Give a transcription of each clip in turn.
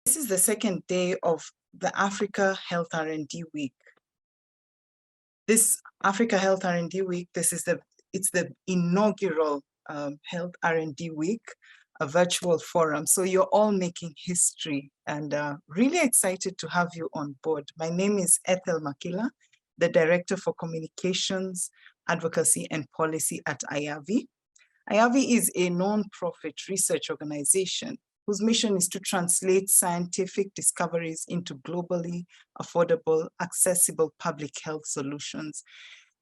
This is the second day of the Africa Health R&D Week. This Africa Health R&D Week, it's the inaugural Health R&D Week, a virtual forum. So you're all making history and really excited to have you on board. My name is Ethel Makila, the Director for Communications, Advocacy and Policy at IAVI. IAVI is a non-profit research organization whose mission is to translate scientific discoveries into globally affordable, accessible public health solutions.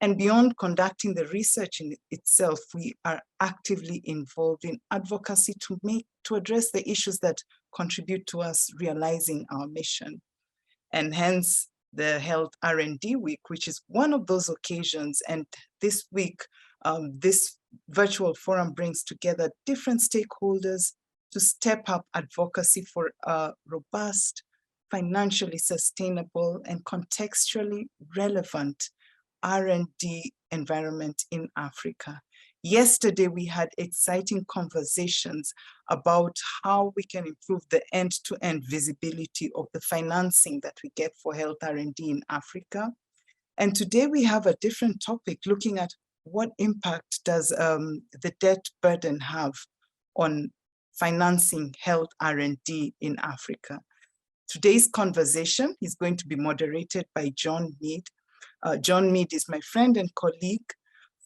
And beyond conducting the research in itself, we are actively involved in advocacy to address the issues that contribute to us realizing our mission. And hence the Health R&D Week, which is one of those occasions. And this week, this virtual forum brings together different stakeholders to step up advocacy for a robust, financially sustainable, and contextually relevant R&D environment in Africa. Yesterday, we had exciting conversations about how we can improve the end-to-end visibility of the financing that we get for Health R&D in Africa. And today we have a different topic looking at what impact does the debt burden have on financing health R&D in Africa. Today's conversation is going to be moderated by John Mead. John Mead is my friend and colleague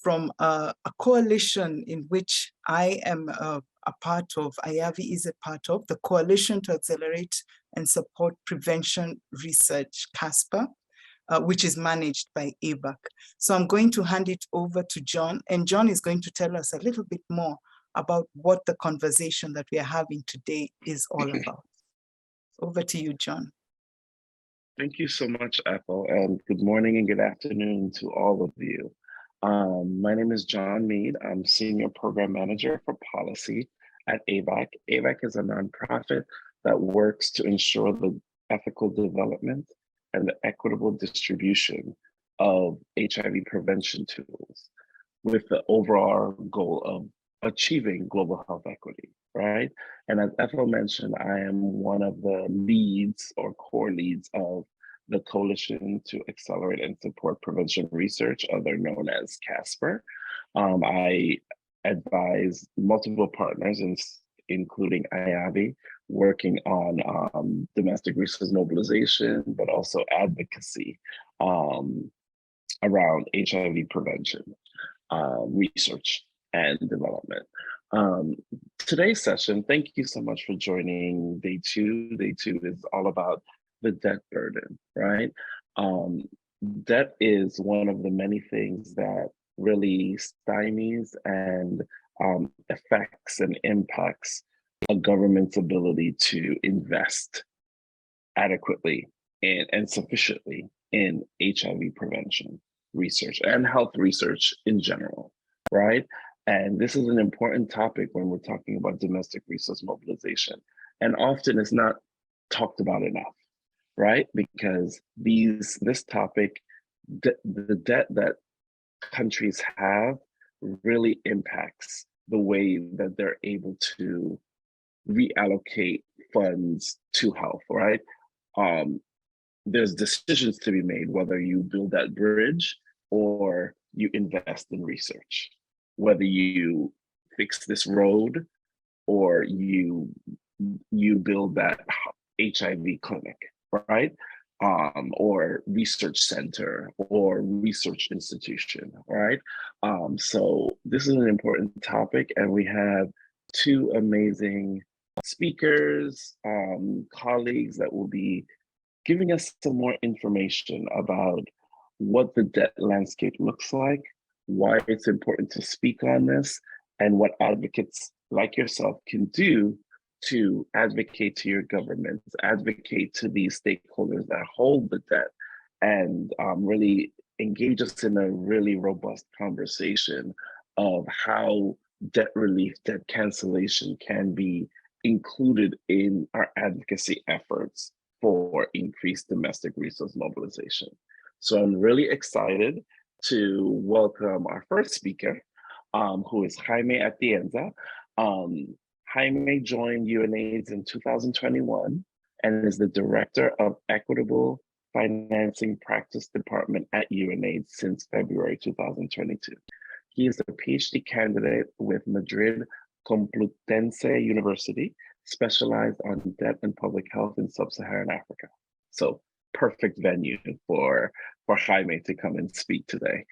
from a coalition in which I am a part of, IAVI is a part of, the Coalition to Accelerate and Support Prevention Research, CASPR, which is managed by ABAC. So I'm going to hand it over to John, and John is going to tell us a little bit more about what the conversation that we are having today is all about. Over to you, John. Thank you so much, Ethel, and good morning and good afternoon to all of you. My name is John Mead. I'm Senior Program Manager for Policy at AVAC. AVAC is a nonprofit that works to ensure the ethical development and the equitable distribution of HIV prevention tools with the overall goal of achieving global health equity, right? And as Ethel mentioned, I am one of the leads or core leads of the Coalition to Accelerate and Support Prevention Research, other known as CASPR. I advise multiple partners, including IAVI, working on domestic resource mobilization, but also advocacy around HIV prevention, research and development. Today's session, thank you so much for joining day two. Day two is all about the debt burden, right? Debt is one of the many things that really stymies and affects and impacts a government's ability to invest adequately and sufficiently in HIV prevention research and health research in general, right? And this is an important topic when we're talking about domestic resource mobilization. And often it's not talked about enough, right? Because this topic, the debt that countries have really impacts the way that they're able to reallocate funds to health, right? There's decisions to be made, whether you build that bridge or you invest in research, whether you fix this road or you build that HIV clinic, right? Or research center or research institution, right? So this is an important topic, and we have two amazing speakers, colleagues that will be giving us some more information about what the debt landscape looks like, why it's important to speak on this, and what advocates like yourself can do to advocate to your governments, advocate to these stakeholders that hold the debt, and really engage us in a really robust conversation of how debt relief, debt cancellation can be included in our advocacy efforts for increased domestic resource mobilization. So I'm really excited to welcome our first speaker, who is Jaime Atienza. Jaime joined UNAIDS in 2021 and is the Director of Equitable Financing Practice Department at UNAID since February 2022. He is a PhD candidate with Madrid Complutense University, specialized on debt and public health in sub-Saharan Africa. So perfect venue for Jaime to come and speak today.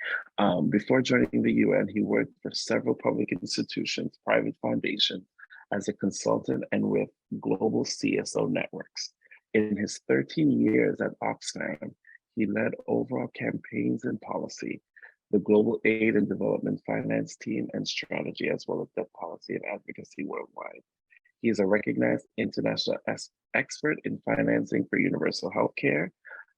Before joining the UN, he worked for several public institutions, private foundations, as a consultant and with global CSO networks. In his 13 years at Oxfam, he led overall campaigns and policy, the global aid and development finance team and strategy, as well as debt policy and advocacy worldwide. He is a recognized international expert in financing for universal healthcare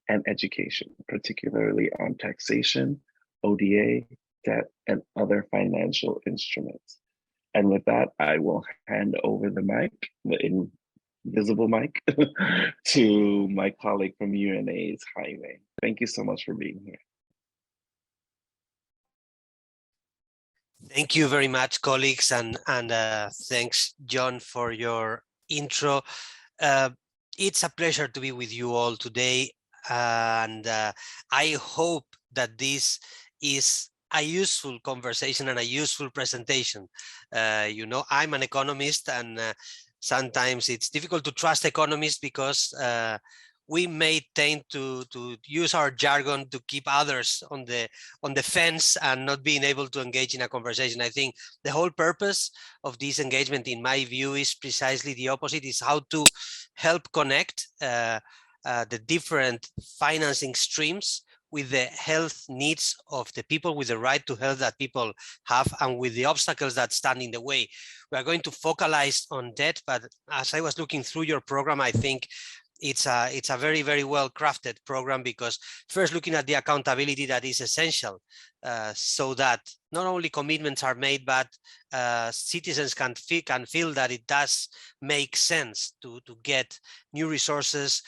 and education, particularly on taxation, ODA, debt, and other financial instruments. And with that, I will hand over the mic, the invisible mic, to my colleague from UNAIDS, Jaime. Thank you so much for being here. Thank you very much, colleagues, and thanks, John, for your intro. It's a pleasure to be with you all today, and I hope that this is a useful conversation and a useful presentation. You know, I'm an economist, and sometimes it's difficult to trust economists because we may tend to use our jargon to keep others on the fence and not being able to engage in a conversation. I think the whole purpose of this engagement, in my view, is precisely the opposite: is how to help connect the different financing streams with the health needs of the people, with the right to health that people have, and with the obstacles that stand in the way. We are going to focalize on debt, but as I was looking through your program, I think it's a very, very well crafted program, because first looking at the accountability that is essential, so that not only commitments are made, but citizens can feel that it does make sense to get new resources,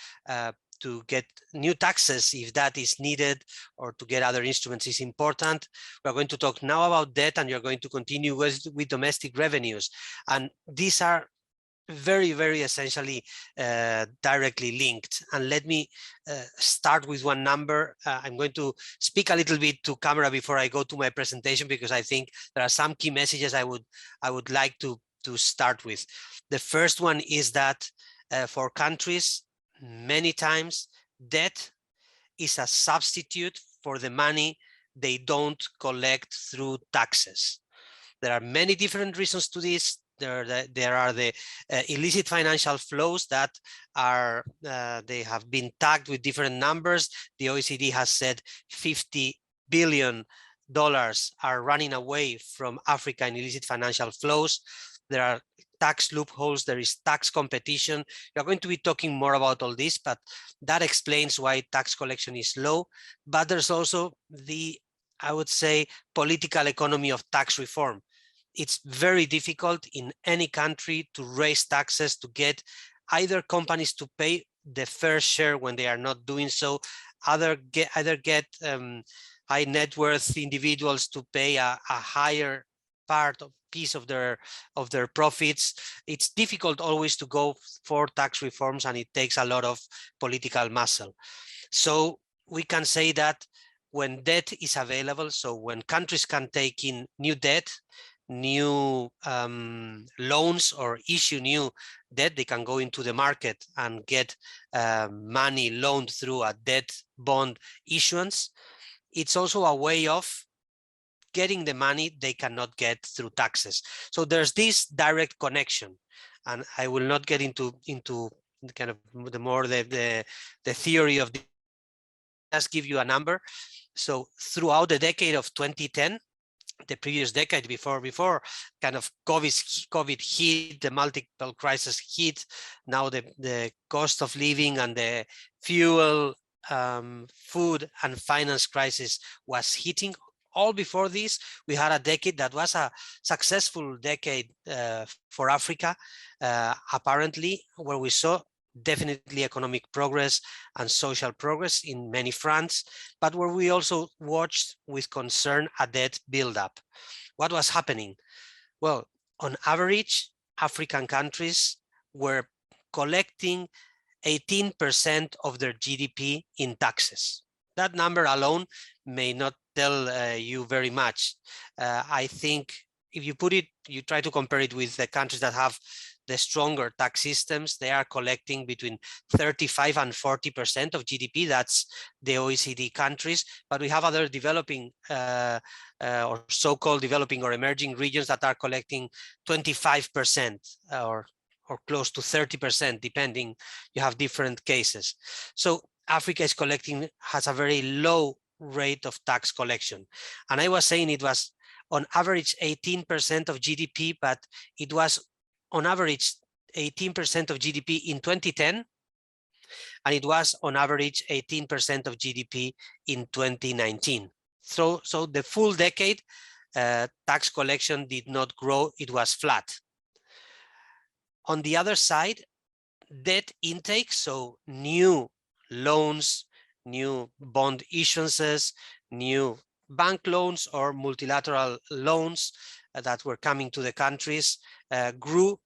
to get new taxes if that is needed, or to get other instruments is important. We're going to talk now about debt, and you're going to continue with domestic revenues. And these are very, very essentially directly linked. And let me start with one number. I'm going to speak a little bit to camera before I go to my presentation, because I think there are some key messages I would like to start with. The first one is that for countries, many times debt is a substitute for the money they don't collect through taxes. There are many different reasons to this. There are the illicit financial flows that are, they have been tagged with different numbers. The OECD has said $50 billion are running away from Africa in illicit financial flows. There are tax loopholes, there is tax competition. We're going to be talking more about all this, but that explains why tax collection is low. But there's also the, I would say, political economy of tax reform. It's very difficult in any country to raise taxes, to get either companies to pay the fair share when they are not doing so, either get high net worth individuals to pay a higher part of piece of their profits. It's difficult always to go for tax reforms, and it takes a lot of political muscle. So we can say that when debt is available, so when countries can take in new debt, new loans, or issue new debt, they can go into the market and get money loaned through a debt bond issuance. It's also a way of getting the money they cannot get through taxes. So there's this direct connection, and I will not get into kind of the theory of this. Just give you a number. So throughout the decade of 2010, the previous decade before kind of COVID hit, the multiple crises hit, now the cost of living and the fuel, food and finance crisis was hitting. All before this, we had a decade that was a successful decade for Africa, apparently, where we saw definitely economic progress and social progress in many fronts, but where we also watched with concern a debt buildup. What was happening? Well, on average, African countries were collecting 18% of their GDP in taxes. That number alone may not tell you very much. I think if you put it, you try to compare it with the countries that have the stronger tax systems, they are collecting between 35 and 40% of GDP. That's the OECD countries. But we have other developing or so-called developing or emerging regions that are collecting 25% or close to 30%, depending. You have different cases. So Africa is collecting, has a very low rate of tax collection. And I was saying it was on average 18% of GDP, but it was on average 18% of GDP in 2010, and it was on average 18% of GDP in 2019. So the full decade, tax collection did not grow, it was flat. On the other side, debt intake, so new loans, new bond issuances, new bank loans or multilateral loans that were coming to the countries grew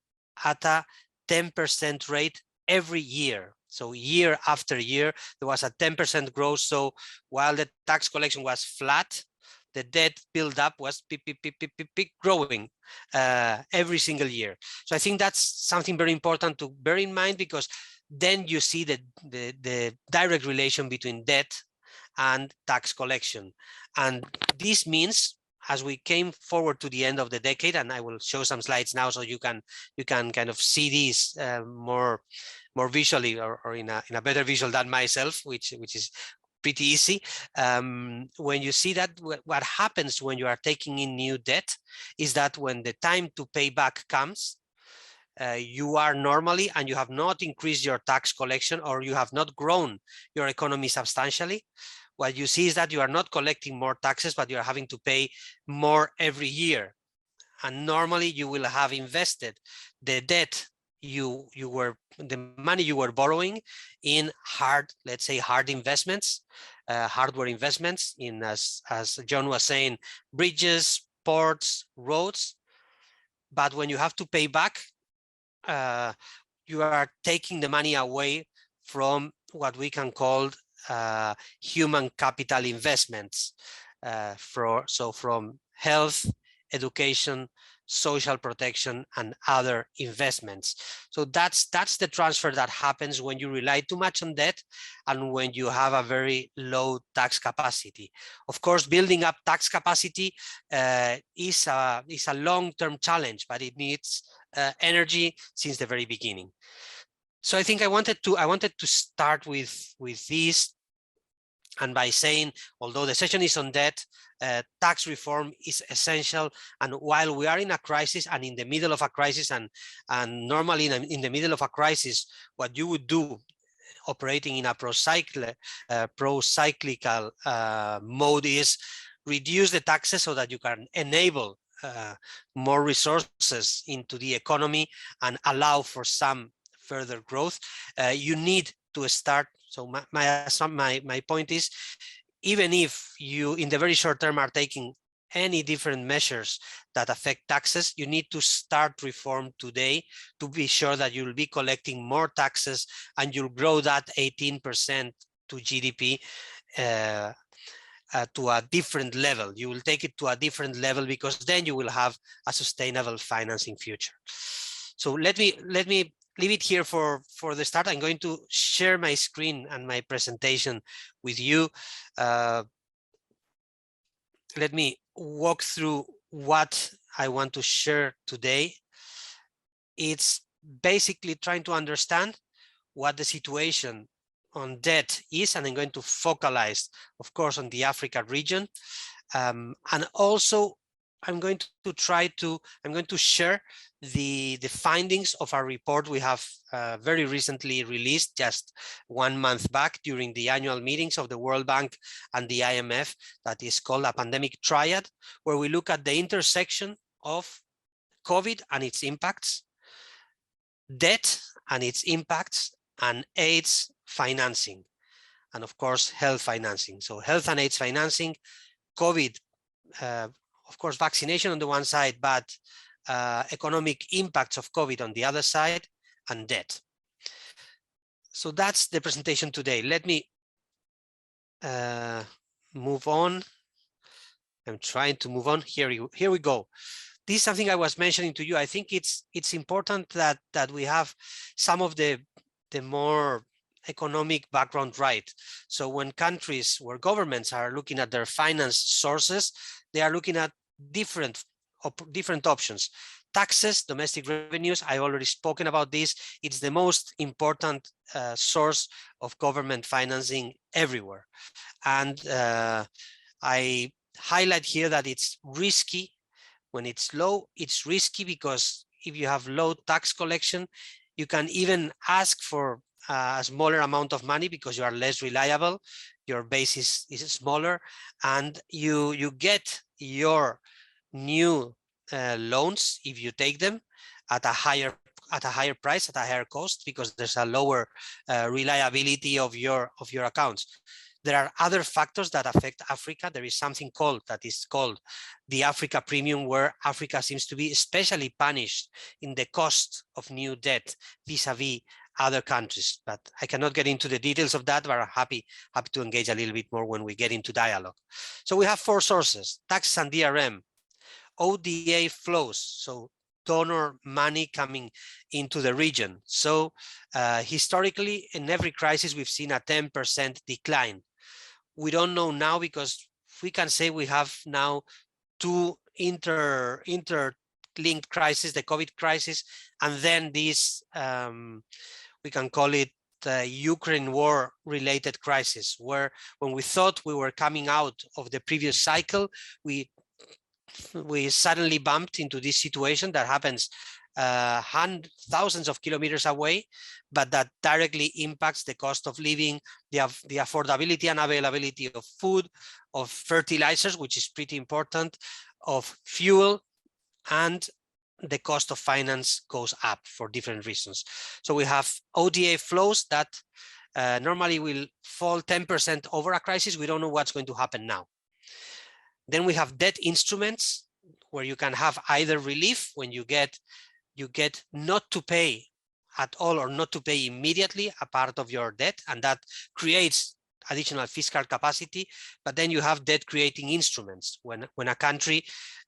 at a 10% rate every year. So year after year, there was a 10% growth. So while the tax collection was flat, the debt buildup was growing every single year. So I think that's something very important to bear in mind, because then you see the direct relation between debt and tax collection. And this means, as we came forward to the end of the decade, and I will show some slides now so you can kind of see these more visually, or in a better visual than myself, which is pretty easy. When you see that, what happens when you are taking in new debt is that when the time to pay back comes, you are normally, and you have not increased your tax collection, or you have not grown your economy substantially, what you see is that you are not collecting more taxes, but you are having to pay more every year. And normally you will have invested the debt the money you were borrowing in let's say hard investments, hardware investments in, as John was saying, bridges, ports, roads. But when you have to pay back, you are taking the money away from what we can call human capital investments, from health, education, social protection, and other investments. So that's the transfer that happens when you rely too much on debt and when you have a very low tax capacity. Of course, building up tax capacity is a long-term challenge, but it needs energy since the very beginning. So I think I wanted to start with this, and by saying, although the session is on debt, tax reform is essential. And while we are in a crisis and in the middle of a crisis, and normally in the middle of a crisis, what you would do operating in a pro-cyclical mode is reduce the taxes so that you can enable more resources into the economy and allow for some further growth. You need to start. So my point is, even if you in the very short term are taking any different measures that affect taxes, you need to start reform today to be sure that you'll be collecting more taxes and you'll grow that 18% to GDP to a different level. You will take it to a different level, because then you will have a sustainable financing future. So let me leave it here for the start. I'm going to share my screen and my presentation with you. Let me walk through what I want to share today. It's basically trying to understand what the situation on debt is, and I'm going to focalize, of course, on the Africa region. And also I'm going to share the findings of our report we have very recently released, just 1 month back, during the annual meetings of the World Bank and the IMF, that is called a pandemic triad, where we look at the intersection of COVID and its impacts, debt and its impacts, and AIDS financing, and of course health financing. So health and AIDS financing, COVID, of course, vaccination on the one side, but economic impacts of COVID on the other side, and debt. So that's the presentation today. Let me move on. I'm trying to move on. Here we go. This is something I was mentioning to you. I think it's important that we have some of the more economic background right. So when countries, where governments are looking at their finance sources, they are looking at different options. Taxes, domestic revenues, I've already spoken about this. It's the most important source of government financing everywhere. And I highlight here that it's risky. When it's low, it's risky because if you have low tax collection, you can even ask for a smaller amount of money because you are less reliable, your base is smaller, and you get your new loans, if you take them, at a higher price, at a higher cost, because there's a lower reliability of your accounts. There are other factors that affect Africa. There is something called the Africa premium, where Africa seems to be especially punished in the cost of new debt vis-a-vis other countries. But I cannot get into the details of that, but I'm happy to engage a little bit more when we get into dialogue. So we have 4 sources: tax and DRM, ODA flows, so donor money coming into the region. So historically, in every crisis, we've seen a 10% decline. We don't know now, because we can say we have now 2 interlinked crises, the COVID crisis, and then this, we can call it the Ukraine war related crisis, where when we thought we were coming out of the previous cycle, we suddenly bumped into this situation that happens thousands of kilometers away, but that directly impacts the cost of living, the affordability and availability of food, of fertilizers, which is pretty important, of fuel, and the cost of finance goes up for different reasons. So we have ODA flows that normally will fall 10% over a crisis. We don't know what's going to happen now. Then we have debt instruments, where you can have either relief when you get not to pay at all or not to pay immediately a part of your debt, and that creates additional fiscal capacity. But then you have debt creating instruments. When a country,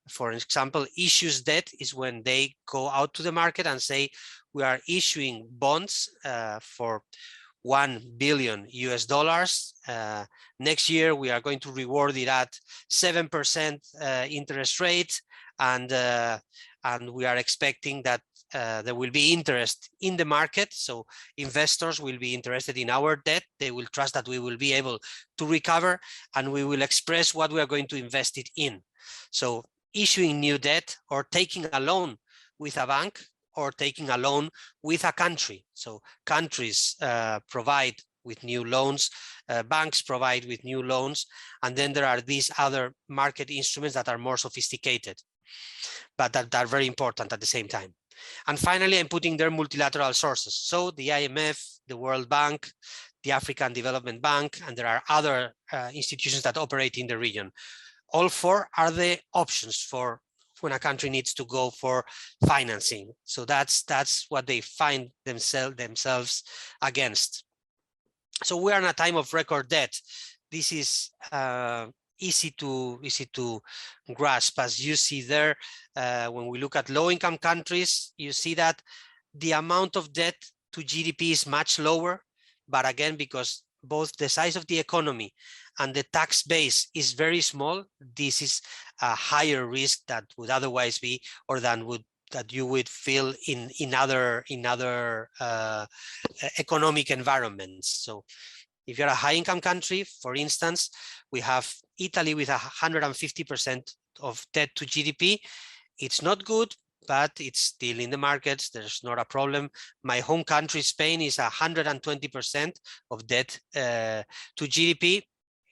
for example, issues debt, is when they go out to the market and say, we are issuing bonds for $1 billion US. Next year, we are going to reward it at 7% interest rate, and we are expecting that there will be interest in the market. So investors will be interested in our debt. They will trust that we will be able to recover, and we will express what we are going to invest it in. So issuing new debt, or taking a loan with a bank, or taking a loan with a country. So countries provide with new loans, banks provide with new loans, and then there are these other market instruments that are more sophisticated, but that are very important at the same time. And finally, I'm putting there multilateral sources. So the IMF, the World Bank, the African Development Bank, and there are other institutions that operate in the region. All 4 are the options for when a country needs to go for financing. So that's what they find themselves against. So we are in a time of record debt. This is easy to grasp. As you see there, when we look at low-income countries, you see that the amount of debt to GDP is much lower. But again, because both the size of the economy and the tax base is very small, this is a higher risk that would otherwise be, or that you would feel in other economic environments. So if you're a high-income country, for instance, we have Italy with 150% of debt to GDP. It's not good, but it's still in the markets. There's not a problem. My home country, Spain, is 120% of debt to GDP.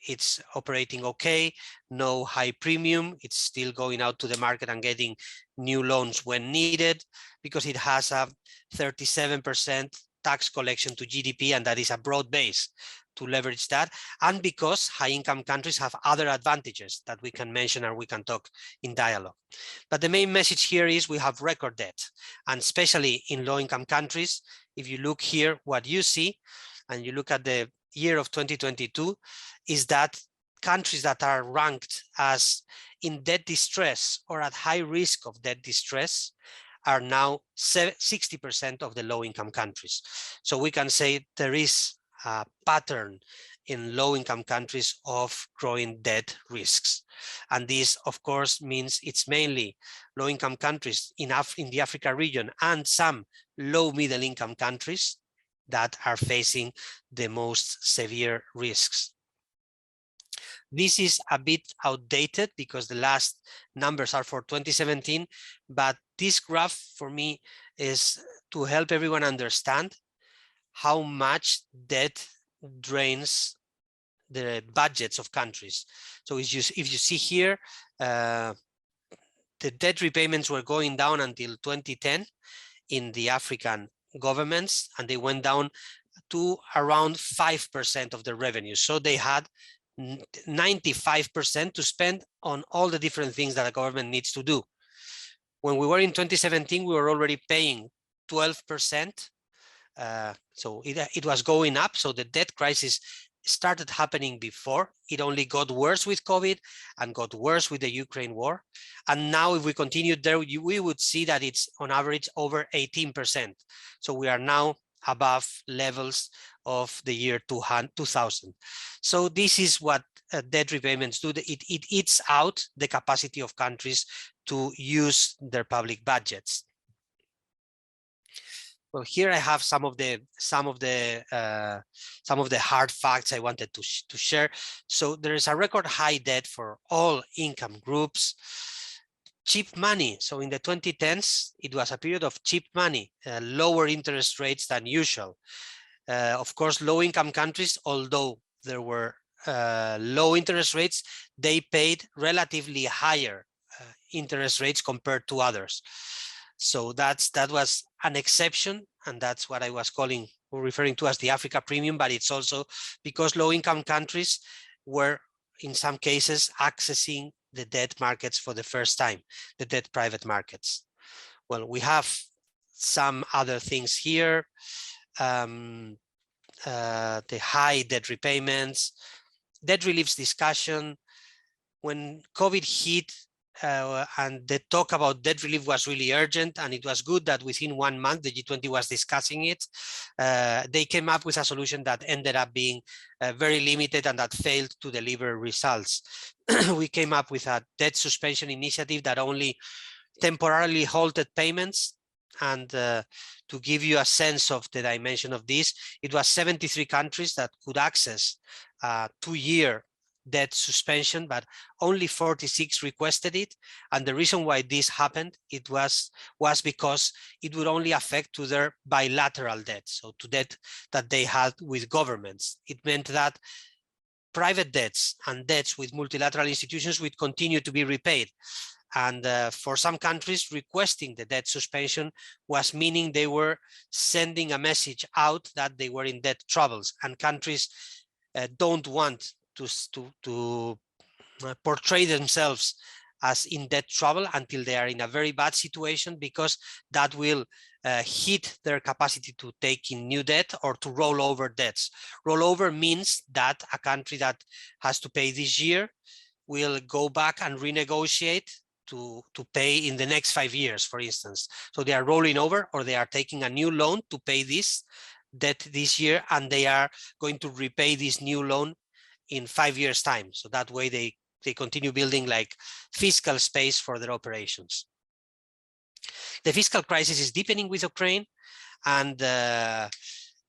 It's operating okay, no high premium. It's still going out to the market and getting new loans when needed, because it has a 37% tax collection to GDP, and that is a broad base to leverage that, and because high-income countries have other advantages that we can mention and we can talk in dialogue. But the main message here is we have record debt, and especially in low-income countries. If you look here, what you see and you look at the year of 2022, is that countries that are ranked as in debt distress or at high risk of debt distress are now 60% of the low-income countries. So we can say there is a pattern in low-income countries of growing debt risks. And this, of course, means it's mainly low-income countries in the Africa region and some low-middle-income countries that are facing the most severe risks. This is a bit outdated because the last numbers are for 2017, but this graph for me is to help everyone understand how much debt drains the budgets of countries. So if you see here, the debt repayments were going down until 2010 in the African governments, and they went down to around 5% of the revenue. So they had 95% to spend on all the different things that a government needs to do. When we were in 2017, we were already paying 12%. So it was going up. So the debt crisis started happening before. It only got worse with COVID and got worse with the Ukraine war. And now if we continued there, we would see that it's on average over 18%. So we are now above levels of the year 2000. So this is what debt repayments do. It eats out the capacity of countries to use their public budgets. Well, here I have some of the hard facts I wanted to share. So there is a record high debt for all income groups. Cheap money. So in the 2010s, it was a period of cheap money, lower interest rates than usual. Of course, low-income countries, although there were low interest rates, they paid relatively higher interest rates compared to others. So that was an exception, and that's what I was referring to as the Africa premium, but it's also because low-income countries were, in some cases, accessing the debt markets for the first time, the debt private markets. Well, we have some other things here. The high debt repayments, debt reliefs discussion. When COVID hit, and the talk about debt relief was really urgent, and it was good that within 1 month the G20 was discussing it. They came up with a solution that ended up being very limited and that failed to deliver results. We came up with a debt suspension initiative that only temporarily halted payments. And to give you a sense of the dimension of this, it was 73 countries that could access a 2-year debt suspension, but only 46 requested it. And the reason why this happened, it was because it would only affect to their bilateral debt, so to debt that they had with governments. It meant that private debts and debts with multilateral institutions would continue to be repaid. And for some countries, requesting the debt suspension was meaning they were sending a message out that they were in debt troubles, and countries don't want to portray themselves as in debt trouble until they are in a very bad situation, because that will hit their capacity to take in new debt or to roll over debts. Rollover means that a country that has to pay this year will go back and renegotiate to pay in the next 5 years, for instance. So they are rolling over, or they are taking a new loan to pay this debt this year, and they are going to repay this new loan in 5 years' time. So that way they continue building like fiscal space for their operations. The fiscal crisis is deepening with Ukraine, and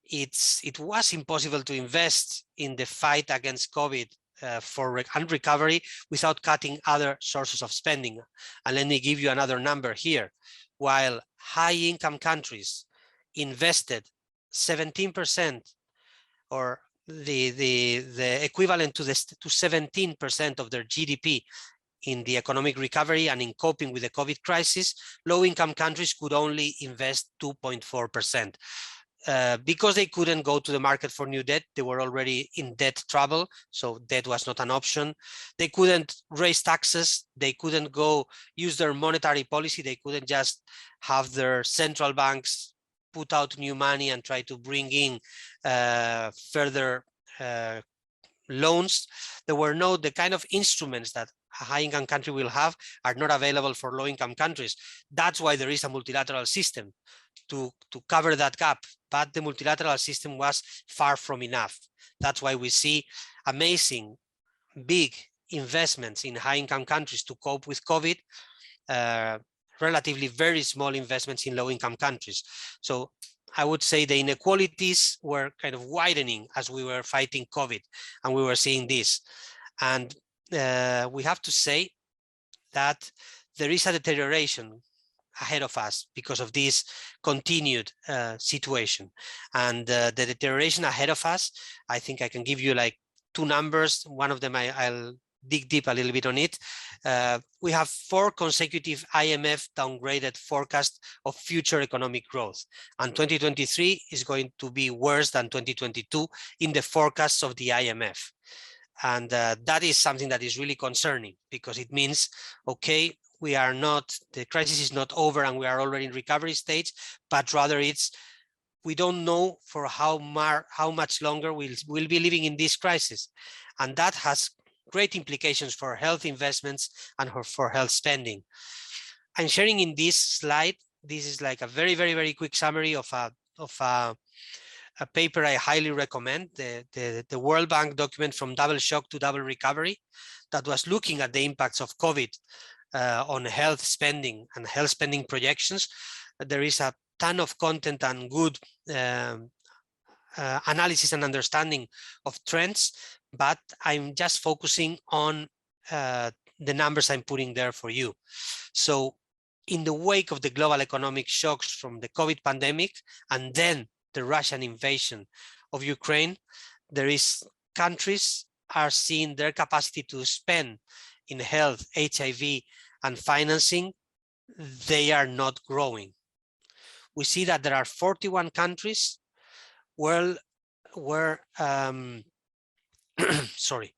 it was impossible to invest in the fight against COVID and recovery without cutting other sources of spending. And let me give you another number here. While high-income countries invested 17%, or the equivalent to 17% of their GDP in the economic recovery and in coping with the COVID crisis, low-income countries could only invest 2.4%. Because they couldn't go to the market for new debt, they were already in debt trouble, so debt was not an option. They couldn't raise taxes, they couldn't go use their monetary policy, they couldn't just have their central banks put out new money and try to bring in further loans. There were no, the kind of instruments that a high-income country will have are not available for low-income countries. That's why there is a multilateral system to cover that gap, but the multilateral system was far from enough. That's why we see amazing, big investments in high-income countries to cope with COVID, relatively very small investments in low-income countries. So I would say the inequalities were kind of widening as we were fighting COVID, and we were seeing this. And we have to say that there is a deterioration ahead of us because of this continued situation. And the deterioration ahead of us, I think I can give you like two numbers. One of them I'll dig deep a little bit on it. We have 4 consecutive IMF downgraded forecasts of future economic growth. And 2023 is going to be worse than 2022 in the forecasts of the IMF. And that is something that is really concerning, because it means, okay, we are not, the crisis is not over and we are already in recovery stage, but rather it's, we don't know for how much longer we'll be living in this crisis. And that has great implications for health investments and for health spending. I'm sharing in this slide, this is like a very, very, very quick summary of a paper I highly recommend, the World Bank document From Double Shock to Double Recovery, that was looking at the impacts of COVID on health spending and health spending projections. There is a ton of content and good analysis and understanding of trends, but I'm just focusing on the numbers I'm putting there for you. So in the wake of the global economic shocks from the COVID pandemic and then the Russian invasion of Ukraine, there is countries are seeing their capacity to spend in health, HIV, and financing, they are not growing. We see that there are 41 countries where sorry,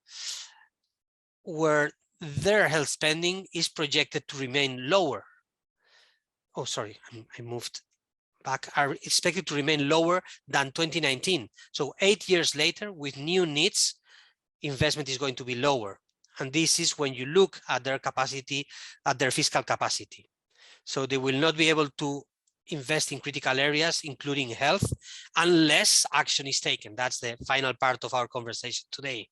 where their health spending is projected to remain lower. Oh, sorry, I moved back, are expected to remain lower than 2019. So 8 years later, with new needs, investment is going to be lower. And this is when you look at their capacity, at their fiscal capacity. So they will not be able to invest in critical areas, including health, unless action is taken. That's the final part of our conversation today.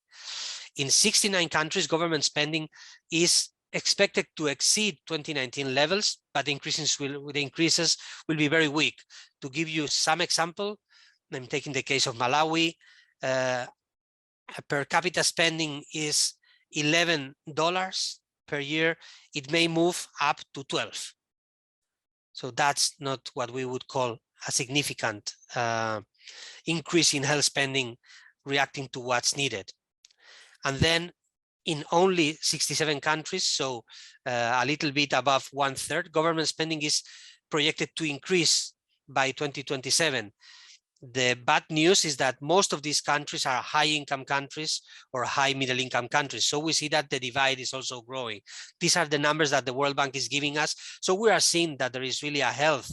In 69 countries, government spending is expected to exceed 2019 levels, but the increases will be very weak. To give you some example, I'm taking the case of Malawi. Per capita spending is $11 per year. It may move up to 12. So that's not what we would call a significant increase in health spending reacting to what's needed. And then in only 67 countries, so a little bit above 1/3, government spending is projected to increase by 2027. The bad news is that most of these countries are high-income countries or high middle-income countries. So we see that the divide is also growing. These are the numbers that the World Bank is giving us. So we are seeing that there is really a health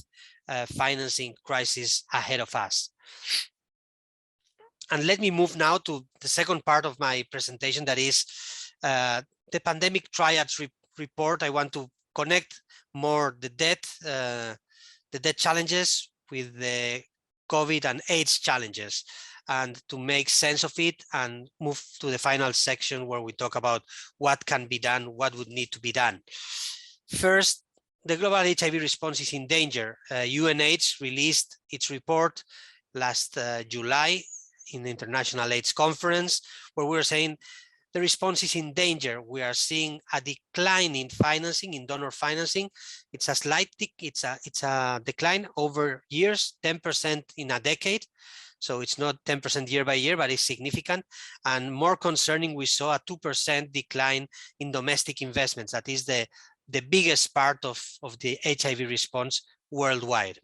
financing crisis ahead of us. And let me move now to the second part of my presentation, that is the pandemic triads report. I want to connect more the debt challenges with the COVID and AIDS challenges, and to make sense of it and move to the final section where we talk about what can be done, what would need to be done. First, the global HIV response is in danger. UNAIDS released its report last July in the International AIDS Conference, where we were saying the response is in danger. We are seeing a decline in financing, in donor financing. It's a slight, it's a decline over years, 10% in a decade. So it's not 10% year by year, but it's significant. And more concerning, we saw a 2% decline in domestic investments. That is the biggest part of the HIV response worldwide.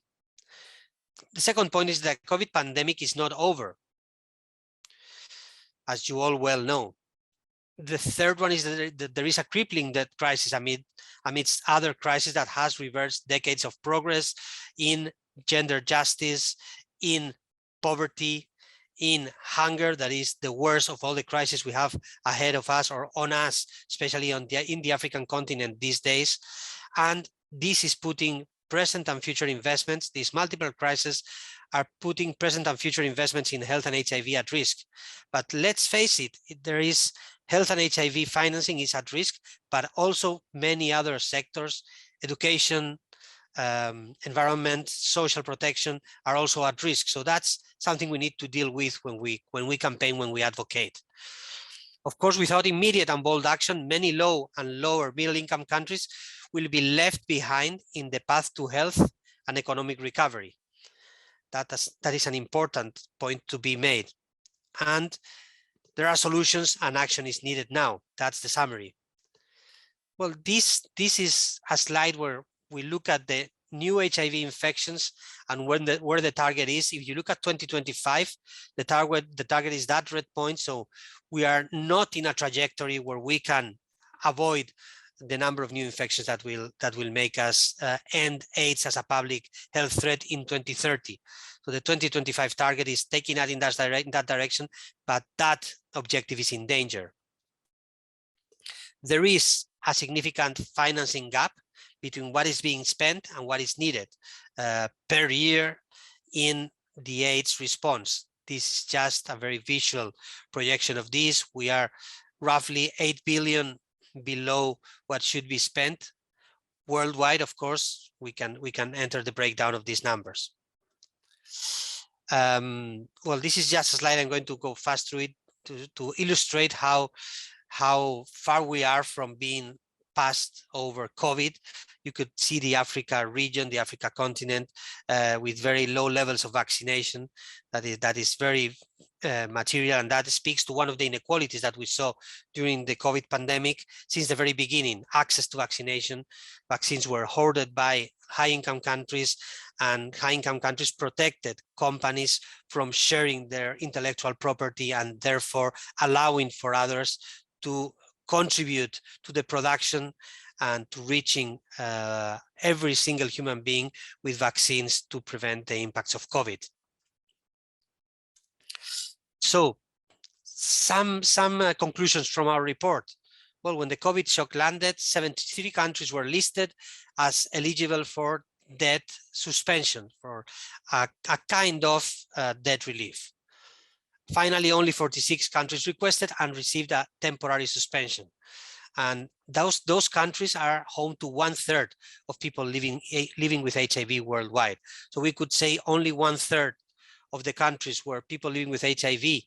The second point is that COVID pandemic is not over, as you all well know. The third one is that there is a crippling debt crisis amidst other crises that has reversed decades of progress in gender justice, in poverty, in hunger, that is the worst of all the crises we have ahead of us or on us, especially in the African continent these days. And this is putting present and future investments. These multiple crises are putting present and future investments in health and HIV at risk. But let's face it, there is health and HIV financing is at risk, but also many other sectors, education, environment, social protection are also at risk. So that's something we need to deal with when we campaign, when we advocate. Of course, without immediate and bold action, many low and lower middle income countries will be left behind in the path to health and economic recovery. That is an important point to be made. And there are solutions and action is needed now. That's the summary. Well, this is a slide where we look at the new HIV infections and where the target is. If you look at 2025, the target is that red point. So we are not in a trajectory where we can avoid the number of new infections that will make us end AIDS as a public health threat in 2030. So the 2025 target is taking us in that direction, but that objective is in danger. There is a significant financing gap between what is being spent and what is needed per year in the AIDS response. This is just a very visual projection of this. We are roughly 8 billion below what should be spent worldwide. Of course, we can enter the breakdown of these numbers. Well, this is just a slide. I'm going to go fast through it to illustrate how far we are from being passed over COVID. You could see the Africa region, the Africa continent, with very low levels of vaccination. That is very material, and that speaks to one of the inequalities that we saw during the COVID pandemic since the very beginning. Access to vaccination. Vaccines were hoarded by high-income countries, and high-income countries protected companies from sharing their intellectual property and therefore allowing for others to contribute to the production and to reaching every single human being with vaccines to prevent the impacts of COVID. So some conclusions from our report. Well, when the COVID shock landed, 73 countries were listed as eligible for debt suspension, for a kind of debt relief. Finally, only 46 countries requested and received a temporary suspension. And those countries are home to 1/3 of people living with HIV worldwide. So we could say only 1/3 of the countries where people living with HIV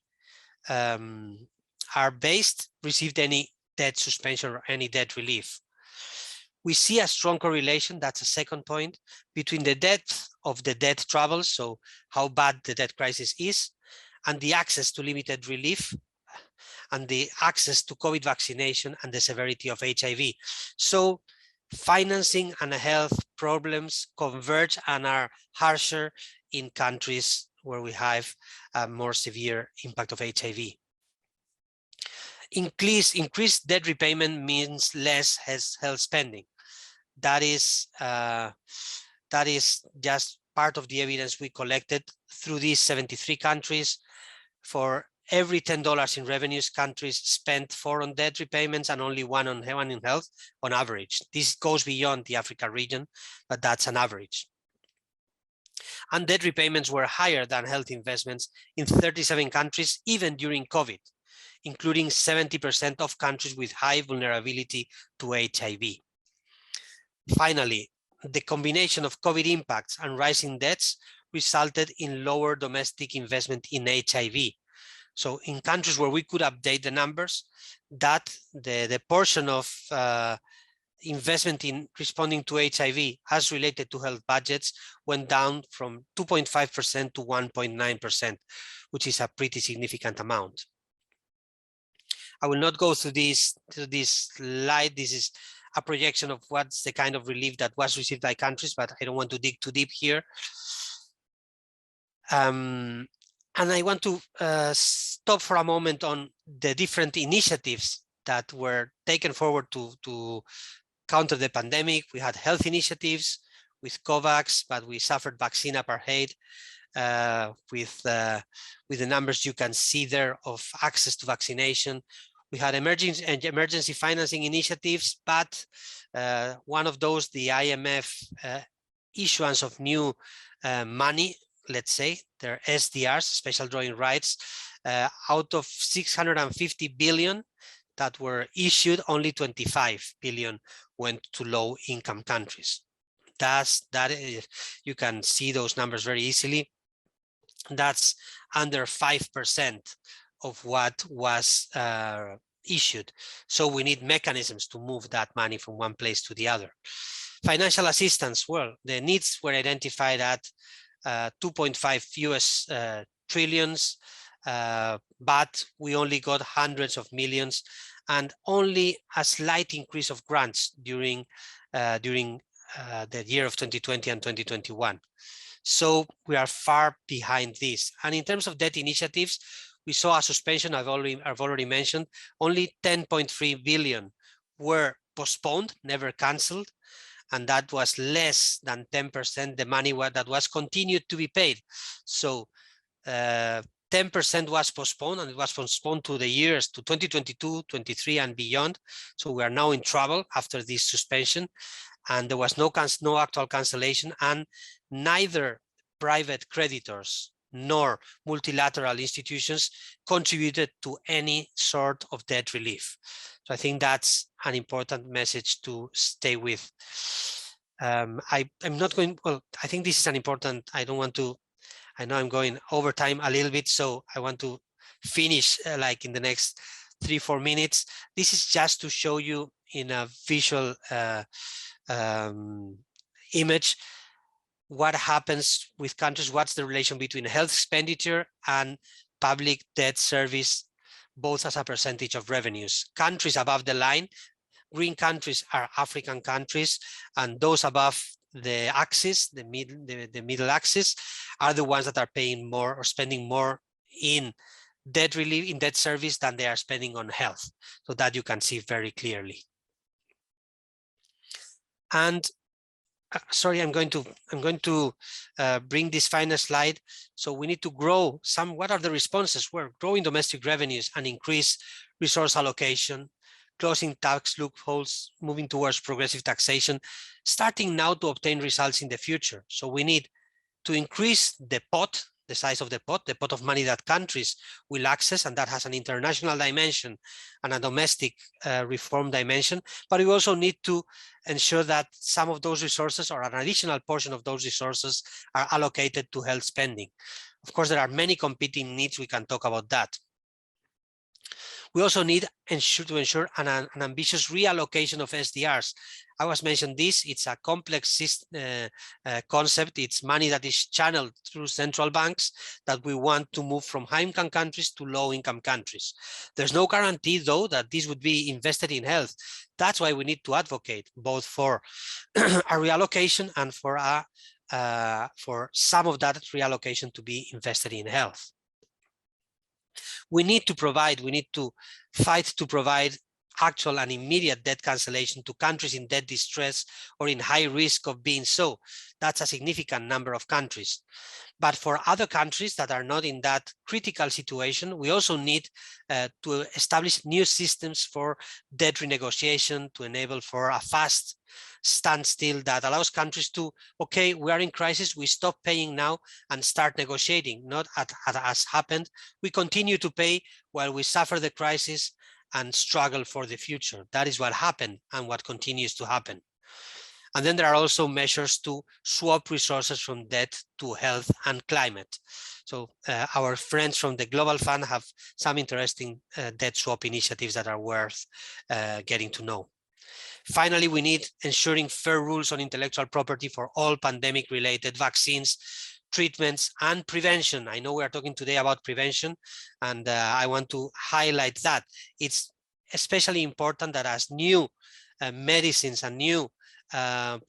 are based received any debt suspension or any debt relief. We see a strong correlation, that's a second point, between the depth of the debt troubles, so how bad the debt crisis is, and the access to limited relief, and the access to COVID vaccination and the severity of HIV. So financing and health problems converge and are harsher in countries where we have a more severe impact of HIV. Increased debt repayment means less health spending. That is just part of the evidence we collected through these 73 countries. For every $10 in revenues, countries spent 4 on debt repayments and only 1 in health on average. This goes beyond the Africa region, but that's an average. And debt repayments were higher than health investments in 37 countries, even during COVID, including 70% of countries with high vulnerability to HIV. Finally, the combination of COVID impacts and rising debts resulted in lower domestic investment in HIV. So in countries where we could update the numbers, that the portion of investment in responding to HIV as related to health budgets went down from 2.5% to 1.9%, which is a pretty significant amount. I will not go through this slide. This is a projection of what's the kind of relief that was received by countries, but I don't want to dig too deep here. And I want to stop for a moment on the different initiatives that were taken forward to counter the pandemic. We had health initiatives, with COVAX, but we suffered vaccine apartheid with the numbers you can see there of access to vaccination. We had emergency financing initiatives, but one of those, the IMF issuance of new money, let's say, their SDRs, special drawing rights, out of 650 billion that were issued, only 25 billion went to low-income countries. You can see those numbers very easily. That's under 5% of what was issued. So we need mechanisms to move that money from one place to the other. Financial assistance, well, the needs were identified at 2.5 US trillions, but we only got hundreds of millions and only a slight increase of grants during the year of 2020 and 2021. So we are far behind this. And in terms of debt initiatives, we saw a suspension. I've already mentioned. Only 10.3 billion were postponed, never cancelled, and that was less than 10% the money that was continued to be paid. So 10% was postponed, and it was postponed to the years to 2022, 23, and beyond. So we are now in trouble after this suspension, and there was no actual cancellation, and neither private creditors nor multilateral institutions contributed to any sort of debt relief. So I think that's an important message to stay with. I'm not going, well, I think this is an important, I don't want to, I know I'm going over time a little bit, so I want to finish like in the next 3-4 minutes. This is just to show you in a visual image what happens with countries, what's the relation between health expenditure and public debt service, both as a percentage of revenues. Countries above the line, green countries are African countries, and those above the axis, the middle axis, are the ones that are paying more or spending more in debt relief, in debt service than they are spending on health. So that you can see very clearly. And sorry, I'm going to bring this final slide. So we need to grow some. What are the responses? We're growing domestic revenues and increase resource allocation, closing tax loopholes, moving towards progressive taxation, starting now to obtain results in the future. So we need to increase the pot, the size of the pot of money that countries will access, and that has an international dimension and a domestic reform dimension. But we also need to ensure that some of those resources, or an additional portion of those resources, are allocated to health spending. Of course, there are many competing needs. We can talk about that. We also need to ensure an ambitious reallocation of SDRs. I was mentioned this, it's a complex concept. It's money that is channeled through central banks that we want to move from high-income countries to low-income countries. There's no guarantee, though, that this would be invested in health. That's why we need to advocate both for a reallocation and for some of that reallocation to be invested in health. We need to fight to provide actual and immediate debt cancellation to countries in debt distress or in high risk of being so. That's a significant number of countries. But for other countries that are not in that critical situation, we also need to establish new systems for debt renegotiation to enable for a fast standstill that allows countries to, okay, we are in crisis, we stop paying now and start negotiating, not as happened. We continue to pay while we suffer the crisis and struggle for the future. That is what happened and what continues to happen. And then there are also measures to swap resources from debt to health and climate. So our friends from the Global Fund have some interesting debt swap initiatives that are worth getting to know. Finally, we need ensuring fair rules on intellectual property for all pandemic-related vaccines, treatments, and prevention. I know we are talking today about prevention, and I want to highlight that. It's especially important that as new medicines and new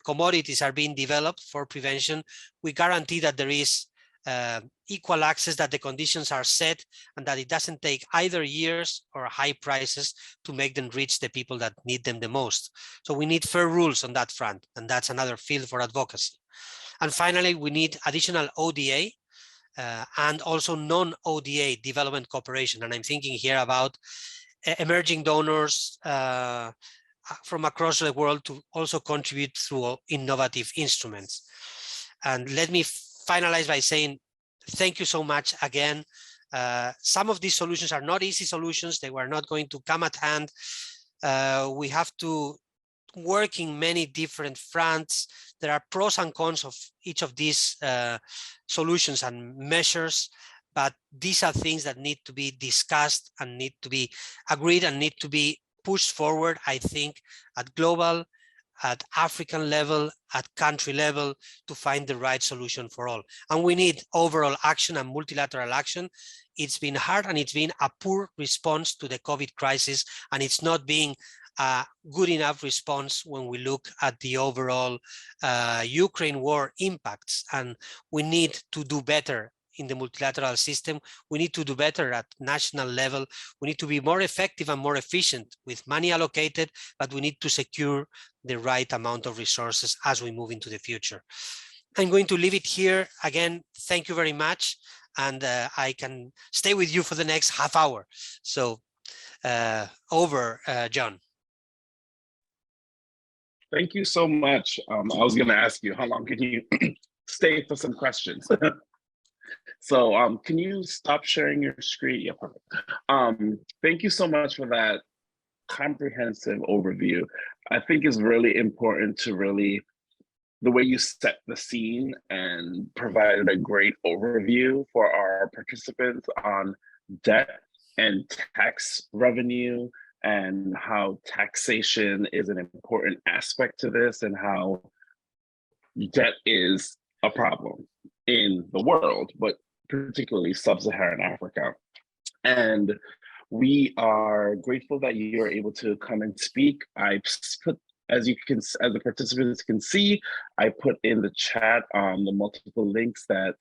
commodities are being developed for prevention, we guarantee that there is equal access, that the conditions are set, and that it doesn't take either years or high prices to make them reach the people that need them the most. So we need fair rules on that front, and that's another field for advocacy. And finally, we need additional ODA and also non-ODA development cooperation. And I'm thinking here about emerging donors from across the world to also contribute through innovative instruments. And let me finalize by saying thank you so much again. Some of these solutions are not easy solutions. They were not going to come at hand. We have to work in many different fronts. There are pros and cons of each of these solutions and measures, but these are things that need to be discussed and need to be agreed and need to be pushed forward, I think, at global, at African level, at country level, to find the right solution for all. And we need overall action and multilateral action. It's been hard, and it's been a poor response to the COVID crisis, and it's not being a good enough response when we look at the overall Ukraine war impacts. And we need to do better in the multilateral system. We need to do better at national level. We need to be more effective and more efficient with money allocated, but we need to secure the right amount of resources as we move into the future. I'm going to leave it here. Again, thank you very much. And I can stay with you for the next half hour. So over, John. Thank you so much. I was going to ask you, how long can you stay for some questions? So can you stop sharing your screen? Yeah, perfect. Thank you so much for that comprehensive overview. I think it's really important to really, the way you set the scene and provided a great overview for our participants on debt and tax revenue, and how taxation is an important aspect to this, and how debt is a problem in the world, but particularly sub-Saharan Africa. And we are grateful that you are able to come and speak. I put, as the participants can see, I put in the chat the multiple links that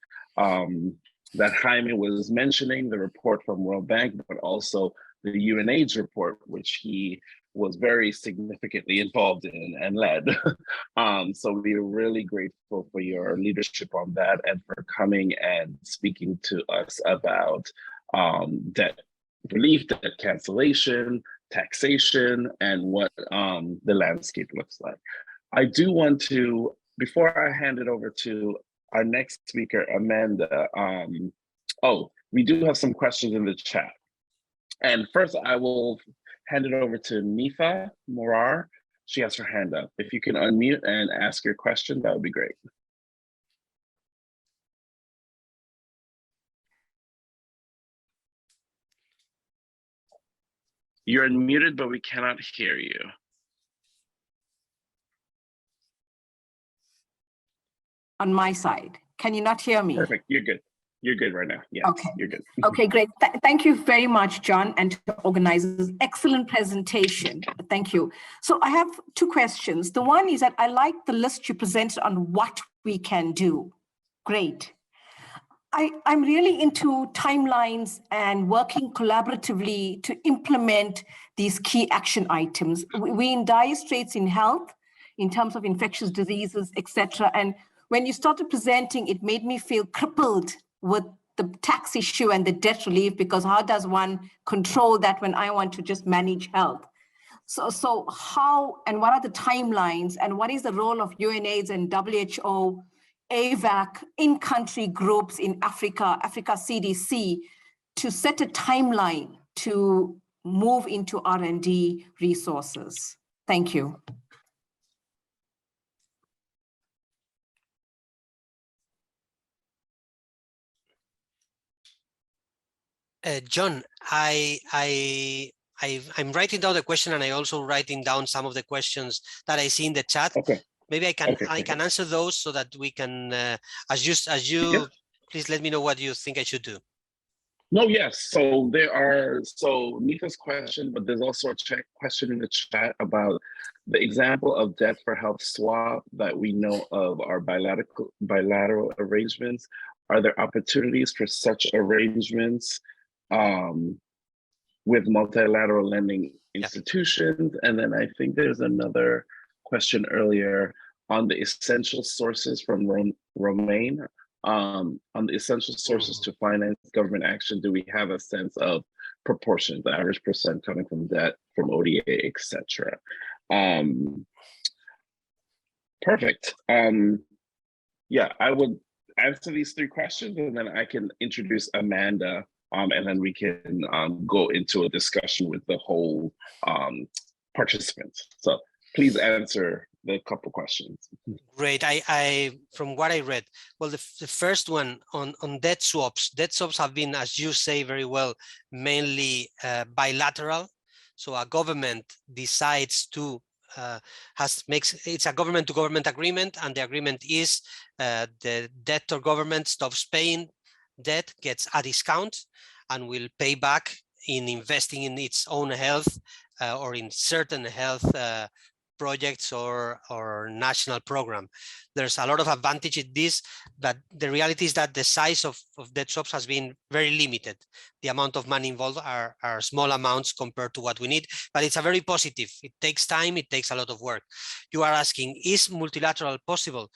that Jaime was mentioning, the report from World Bank, but also the UNAIDS report, which he was very significantly involved in and led. So we are really grateful for your leadership on that and for coming and speaking to us about debt relief, debt cancellation, taxation, and what the landscape looks like. I do want to, before I hand it over to our next speaker, Amanda, we do have some questions in the chat. And first, I will hand it over to Nifa Morar. She has her hand up. If you can unmute and ask your question, that would be great. You're unmuted, but we cannot hear you. On my side, can you not hear me? Perfect, you're good. You're good right now. Yeah, okay. You're good. Okay, great. Thank you very much, John, and to the organizers. Excellent presentation. Thank you. So I have two questions. The one is that I like the list you presented on what we can do. Great. I'm really into timelines and working collaboratively to implement these key action items. We're in dire straits in health, in terms of infectious diseases, etc. And when you started presenting, it made me feel crippled with the tax issue and the debt relief, because how does one control that when I want to just manage health? So how and what are the timelines, and what is the role of UNAIDS and WHO, AVAC, in-country groups in Africa CDC, to set a timeline to move into R&D resources? Thank you. John, I'm writing down the question, and I also writing down some of the questions that I see in the chat. Okay. Maybe I can answer those so that we can, as you, yeah. Please let me know what you think I should do. No, yes. So there are, so Nifa's question, but there's also a question in the chat about the example of debt for health swap that we know of our bilateral arrangements. are there opportunities for such arrangements with multilateral lending institutions? And then I think there's another question earlier on the essential sources from Romaine. On the essential sources to finance government action, do we have a sense of proportion, the average percent coming from debt, from ODA, etc.? Perfect. Yeah, I would answer these three questions, and then I can introduce Amanda, and then we can go into a discussion with the whole participants. So please answer the couple questions. Great. I from what I read, well, the first one on debt swaps. Debt swaps have been, as you say very well, mainly bilateral. So a government decides to it's a government to government agreement, and the agreement is the debtor government stops paying debt, gets a discount, and will pay back in investing in its own health or in certain health projects or national program. There's a lot of advantage in this, but the reality is that the size of debt swaps has been very limited. The amount of money involved are small amounts compared to what we need, but it's a very positive. It takes time, it takes a lot of work. You are asking, is multilateral possible?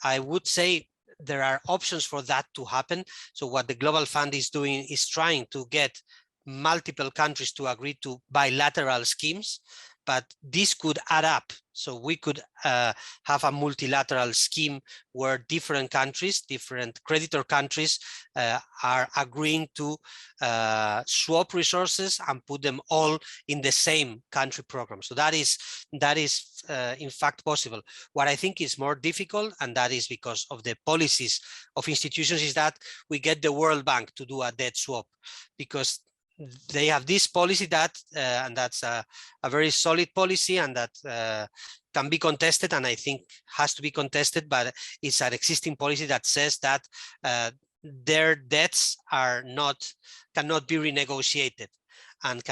I would say there are options for that to happen. So what the Global Fund is doing is trying to get multiple countries to agree to bilateral schemes, but this could add up. So we could have a multilateral scheme where different countries, different creditor countries are agreeing to swap resources and put them all in the same country program. So that is in fact possible. What I think is more difficult, and that is because of the policies of institutions, is that we get the World Bank to do a debt swap, because they have this policy that, and that's a very solid policy, and that can be contested, and I think has to be contested, but it's an existing policy that says that their debts cannot be renegotiated and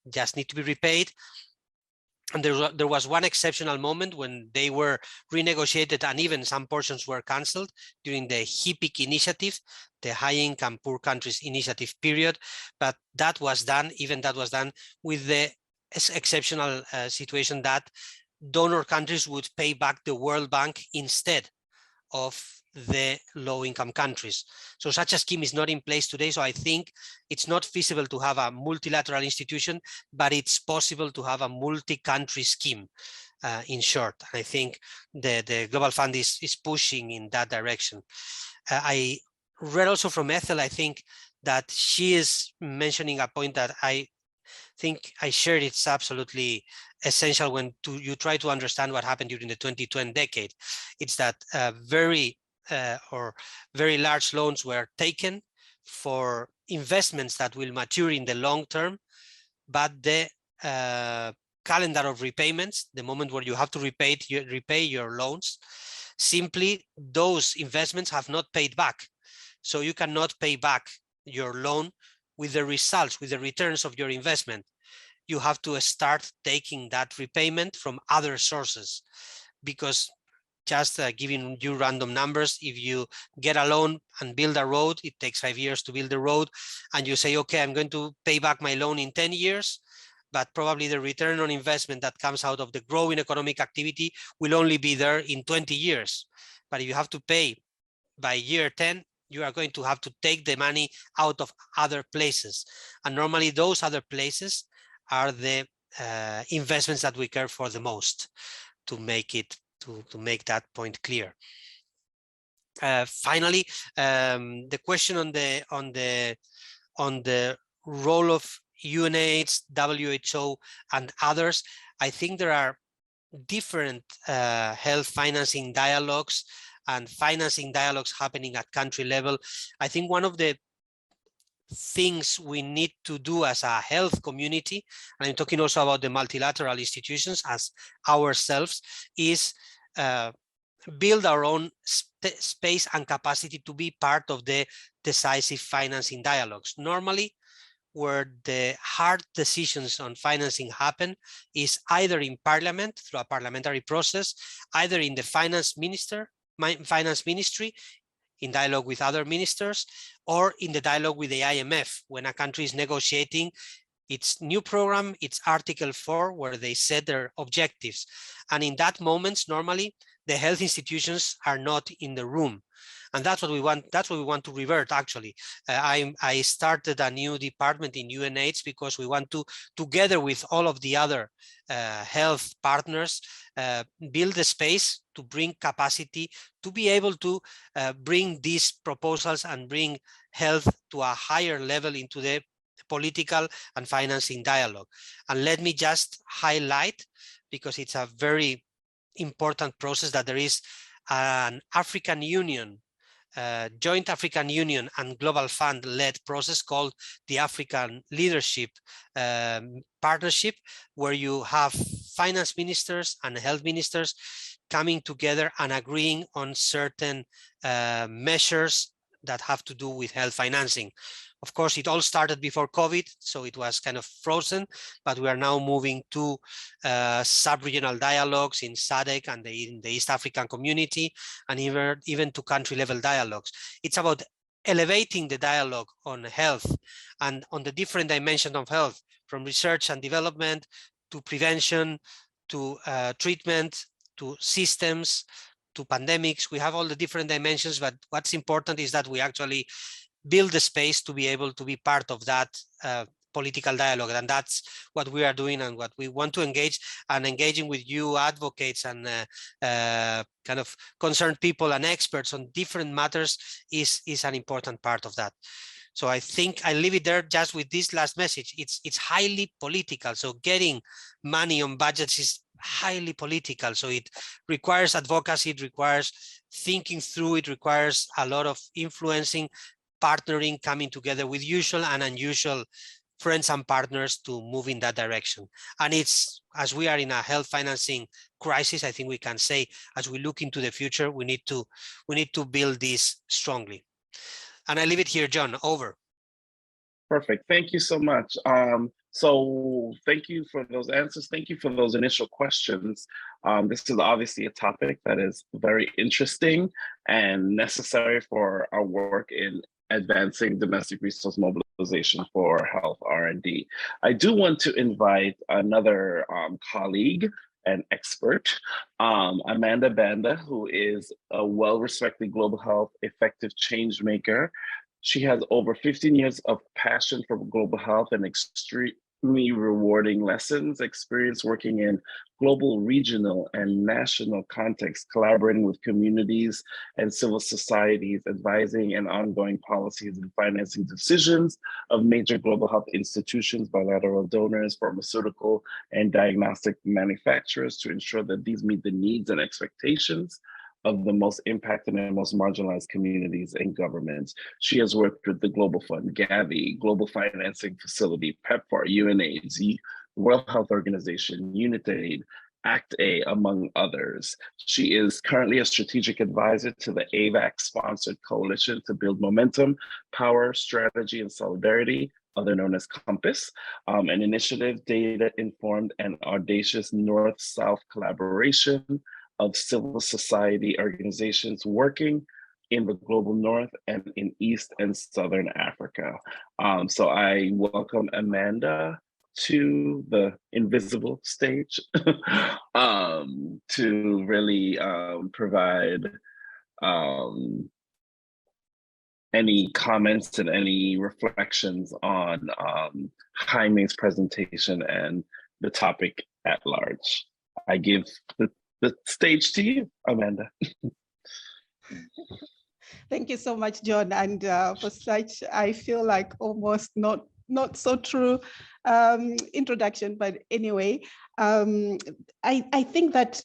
just need to be repaid. And there was one exceptional moment when they were renegotiated, and even some portions were cancelled during the HIPIC initiative, the High Income Poor Countries Initiative period. But that was done, with the exceptional situation that donor countries would pay back the World Bank instead of the low-income countries. So such a scheme is not in place today. So I think it's not feasible to have a multilateral institution, but it's possible to have a multi-country scheme, in short. And I think the Global Fund is pushing in that direction. I read also from Ethel, I think that she is mentioning a point that I think I shared. It's absolutely essential when you try to understand what happened during the 2010 decade. It's that very large loans were taken for investments that will mature in the long term, but the calendar of repayments, the moment where you have to repay your loans, simply those investments have not paid back. So you cannot pay back your loan with the results, with the returns of your investment. You have to start taking that repayment from other sources, because just giving you random numbers, if you get a loan and build a road, it takes 5 years to build the road, and you say, okay, I'm going to pay back my loan in 10 years, but probably the return on investment that comes out of the growing economic activity will only be there in 20 years. But if you have to pay by year 10, you are going to have to take the money out of other places. And normally those other places are the investments that we care for the most, to make that point clear. Finally, the question on the role of UNAIDS, WHO, and others. I think there are different health financing dialogues and financing dialogues happening at country level. I think one of the things we need to do as a health community, and I'm talking also about the multilateral institutions as ourselves, is build our own space and capacity to be part of the decisive financing dialogues. Normally, where the hard decisions on financing happen is either in parliament through a parliamentary process, either in the finance ministry, in dialogue with other ministers, or in the dialogue with the IMF when a country is negotiating its new program, its Article 4, where they set their objectives. And in that moment, normally, the health institutions are not in the room. And that's what we want. That's what we want to revert, actually. I started a new department in UNAIDS because we want to, together with all of the other health partners, build a space to bring capacity, to be able to bring these proposals and bring health to a higher level into the political and financing dialogue. And let me just highlight, because it's a very important process, that there is an African Union, joint African Union and Global Fund led process called the African Leadership Partnership, where you have finance ministers and health ministers coming together and agreeing on certain measures that have to do with health financing. Of course, it all started before COVID, so it was kind of frozen, but we are now moving to sub-regional dialogues in SADC and in the East African community, and even to country-level dialogues. It's about elevating the dialogue on health and on the different dimensions of health, from research and development to prevention, to treatment, to systems, to pandemics. We have all the different dimensions, but what's important is that we actually build the space to be able to be part of that political dialogue. And that's what we are doing and what we want to engage, and engaging with you advocates and kind of concerned people and experts on different matters is an important part of that. So I think I leave it there just with this last message. It's highly political. So getting money on budgets is highly political. So it requires advocacy, it requires thinking through, it requires a lot of influencing, partnering, coming together with usual and unusual friends and partners to move in that direction. And it's, as we are in a health financing crisis, I think we can say, as we look into the future, we need to build this strongly. And I leave it here, John, over. Perfect. Thank you so much. So thank you for those answers. Thank you for those initial questions. This is obviously a topic that is very interesting and necessary for our work in advancing domestic resource mobilization for health R&D. I do want to invite another colleague and expert, Amanda Banda, who is a well-respected global health effective change maker. She has over 15 years of passion for global health and extremely rewarding lessons, experience working in global, regional, and national contexts, collaborating with communities and civil societies, advising and ongoing policies and financing decisions of major global health institutions, bilateral donors, pharmaceutical and diagnostic manufacturers to ensure that these meet the needs and expectations of the most impacted and most marginalized communities and governments. She has worked with the Global Fund, IAVI, Global Financing Facility, PEPFAR, UNAIDS, World Health Organization, UNITAID, ACT-A, among others. She is currently a strategic advisor to the AVAC-sponsored coalition to build momentum, power, strategy, and solidarity, other known as COMPASS, an initiative data-informed and audacious North-South collaboration of civil society organizations working in the global North and in East and Southern Africa. So I welcome Amanda to the invisible stage to really provide any comments and any reflections on Jaime's presentation and the topic at large. I give the stage to you, Amanda. Thank you so much, John. And for such, I feel like almost not so true introduction, but anyway, I think that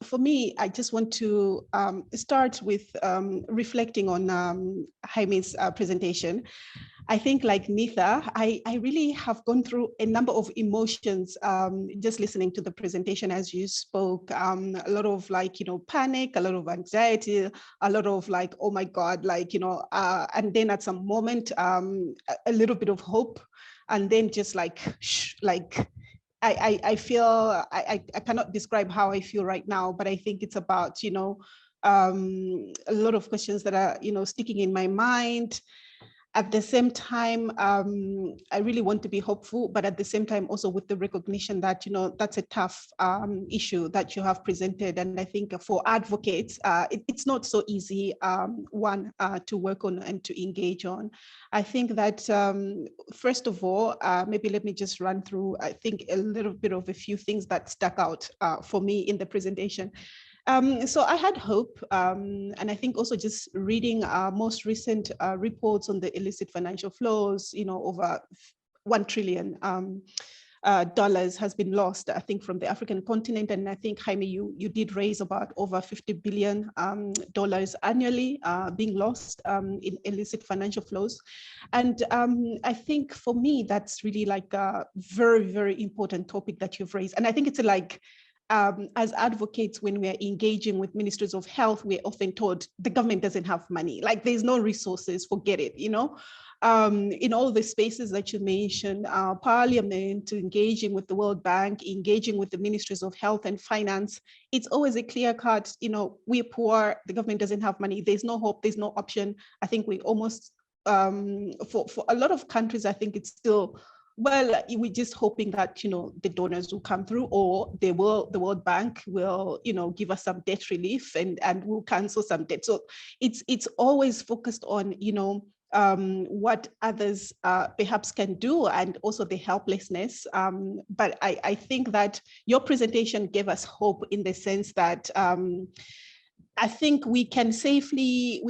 for me, I just want to start with reflecting on Jaime's presentation. I think like Nitha, I really have gone through a number of emotions just listening to the presentation as you spoke. A lot of panic, a lot of anxiety, a lot of oh my God, and then at some moment, a little bit of hope, and then just I feel, I cannot describe how I feel right now, but I think it's about, a lot of questions that are, sticking in my mind. At the same time, I really want to be hopeful, but at the same time, also with the recognition that, that's a tough issue that you have presented. And I think for advocates, it's not so easy, one, to work on and to engage on. I think that, first of all, maybe let me just run through, I think, a little bit of a few things that stuck out for me in the presentation. So I had hope, and I think also just reading most recent reports on the illicit financial flows, over $1 trillion dollars has been lost, I think, from the African continent. And I think, Jaime, you did raise about over $50 billion dollars annually being lost in illicit financial flows. And I think for me, that's really like a very, very important topic that you've raised. And I think it's like, as advocates, when we're engaging with ministries of health, we're often told the government doesn't have money, like there's no resources, forget it, in all the spaces that you mentioned, Parliament, engaging with the World Bank, engaging with the ministries of health and finance, it's always a clear cut, we're poor, the government doesn't have money, there's no hope, there's no option. I think we almost, for a lot of countries, I think it's still, well, we're just hoping that, the donors will come through, or the World Bank will, give us some debt relief and we'll cancel some debt. So it's always focused on, what others perhaps can do, and also the helplessness. But I think that your presentation gave us hope in the sense that I think we can safely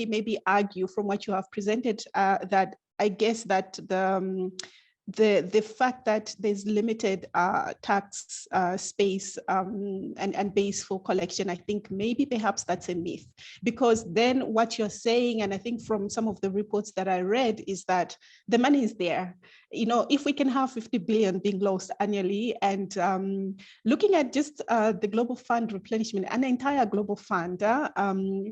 maybe argue from what you have presented that I guess that the fact that there's limited tax space and base for collection, I think maybe perhaps that's a myth, because then what you're saying, and I think from some of the reports that I read, is that the money is there. If we can have 50 billion being lost annually, and looking at just the global fund replenishment, an entire global fund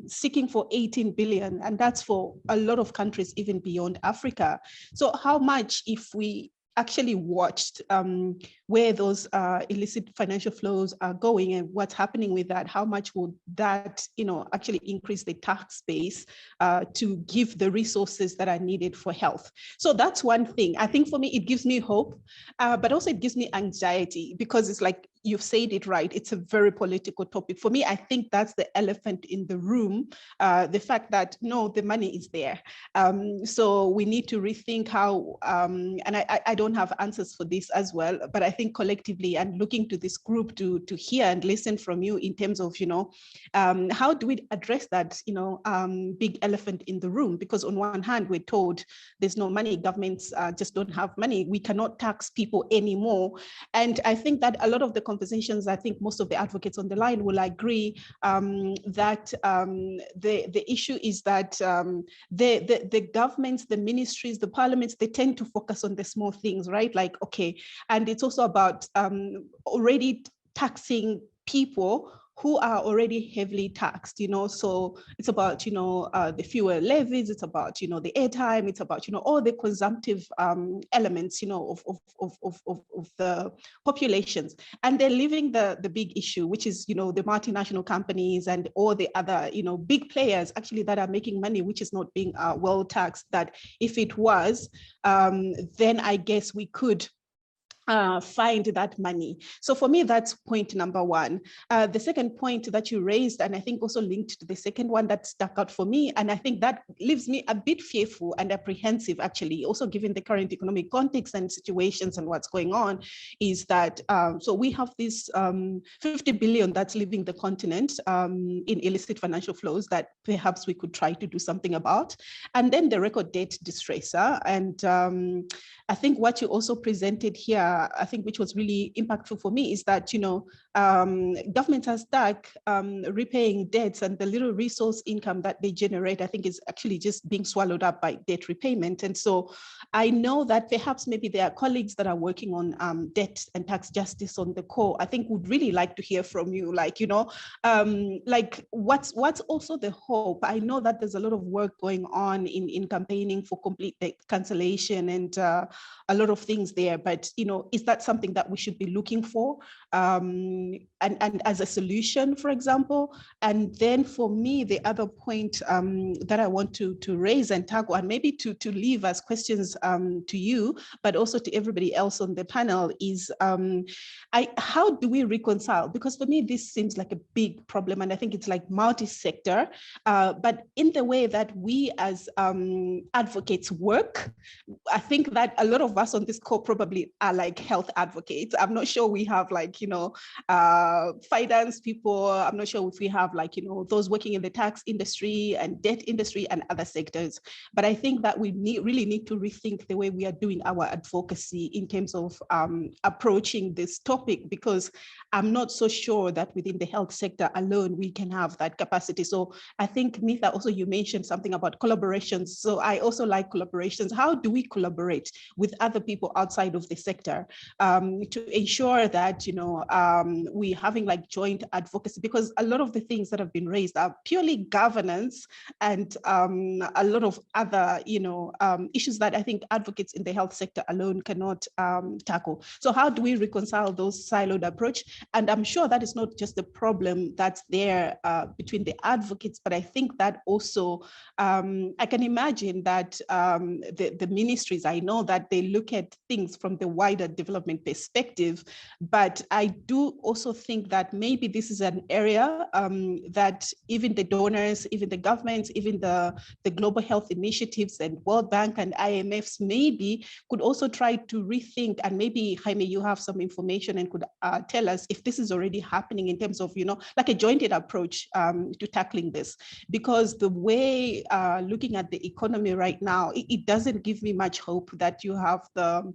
seeking for 18 billion, and that's for a lot of countries even beyond Africa. So how much, if we actually watched where those illicit financial flows are going and what's happening with that, how much would that, actually increase the tax base to give the resources that are needed for health? So that's one thing. I think for me, it gives me hope, but also it gives me anxiety, because it's like, you've said it right, it's a very political topic. For me, I think that's the elephant in the room, the fact that, no, the money is there. So we need to rethink how, and I don't have answers for this as well, but I think collectively, and looking to this group to hear and listen from you in terms of, how do we address that, big elephant in the room? Because on one hand, we're told there's no money, governments just don't have money, we cannot tax people anymore. And I think that a lot of the conversations, I think most of the advocates on the line will agree that the issue is that the governments, the ministries, the parliaments, they tend to focus on the small things, right? Like, okay, and it's also about already taxing people who are already heavily taxed, so it's about, the fuel levies, it's about, the airtime, it's about, all the consumptive elements, of the populations. And they're leaving the big issue, which is, the multinational companies and all the other, big players actually that are making money, which is not being well taxed, that if it was, then I guess we could find that money. So for me, that's point number one. The second point that you raised, and I think also linked to the second one that stuck out for me, and I think that leaves me a bit fearful and apprehensive, actually, also given the current economic context and situations and what's going on, is that, so we have this 50 billion that's leaving the continent in illicit financial flows that perhaps we could try to do something about. And then the record debt distress, and I think what you also presented here, I think which was really impactful for me, is that, governments are stuck repaying debts, and the little resource income that they generate, I think, is actually just being swallowed up by debt repayment. And so I know that perhaps maybe there are colleagues that are working on debt and tax justice on the core. I think would really like to hear from you, like, like what's also the hope? I know that there's a lot of work going on in campaigning for complete debt cancellation and a lot of things there, but is that something that we should be looking for and as a solution, for example? And then for me, the other point that I want to raise and tackle, and maybe to leave as questions to you, but also to everybody else on the panel, is how do we reconcile? Because for me, this seems like a big problem, and I think it's like multi-sector, but in the way that we as advocates work, I think that a lot of us on this call probably are like health advocates. I'm not sure we have like, finance people. I'm not sure if we have like, those working in the tax industry and debt industry and other sectors. But I think that we really need to rethink the way we are doing our advocacy in terms of approaching this topic, because I'm not so sure that within the health sector alone, we can have that capacity. So I think, Nitha, also you mentioned something about collaborations. So I also like collaborations. How do we collaborate with other people outside of the sector to ensure that, we're having like joint advocacy? Because a lot of the things that have been raised are purely governance and a lot of other, issues that I think advocates in the health sector alone cannot tackle. So how do we reconcile those siloed approach? And I'm sure that is not just a problem that's there between the advocates, but I think that also, I can imagine that the ministries, I know that they look at things from the wider development perspective, but I do also think that maybe this is an area that even the donors, even the governments, even the global health initiatives and World Bank and IMFs maybe could also try to rethink. And maybe, Jaime, you have some information and could tell us if this is already happening in terms of, like a jointed approach to tackling this. Because the way looking at the economy right now, it doesn't give me much hope that you have the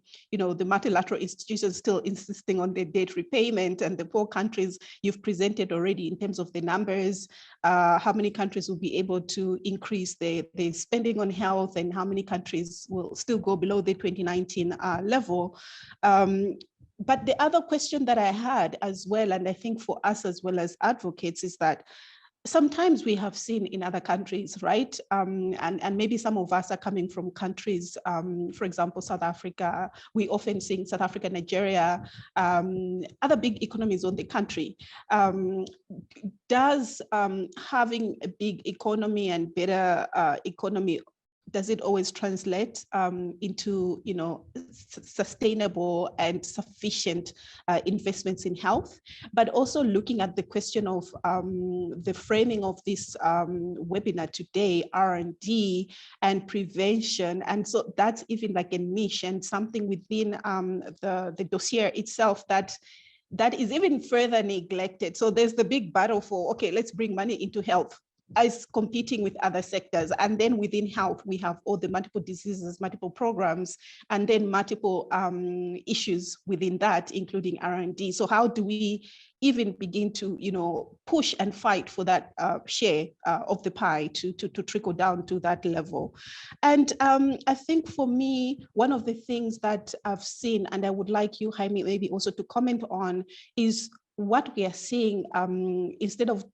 multilateral institutions still insisting on the debt repayment, and the poor countries you've presented already in terms of the numbers, how many countries will be able to increase the spending on health, and how many countries will still go below the 2019 level. But the other question that I had as well, and I think for us as well as advocates, is that sometimes we have seen in other countries, right? And maybe some of us are coming from countries, for example, South Africa. We often see South Africa, Nigeria, other big economies on the country. Does having a big economy and better economy, does it always translate into sustainable and sufficient investments in health? But also looking at the question of the framing of this webinar today, R&D and prevention. And so that's even like a niche and something within the dossier itself that is even further neglected. So there's the big battle for, okay, let's bring money into health as competing with other sectors. And then within health, we have all the multiple diseases, multiple programs, and then multiple issues within that, including R&D. So how do we even begin to, push and fight for that share of the pie to trickle down to that level? And I think for me, one of the things that I've seen, and I would like you, Jaime, maybe also to comment on, is what we are seeing instead of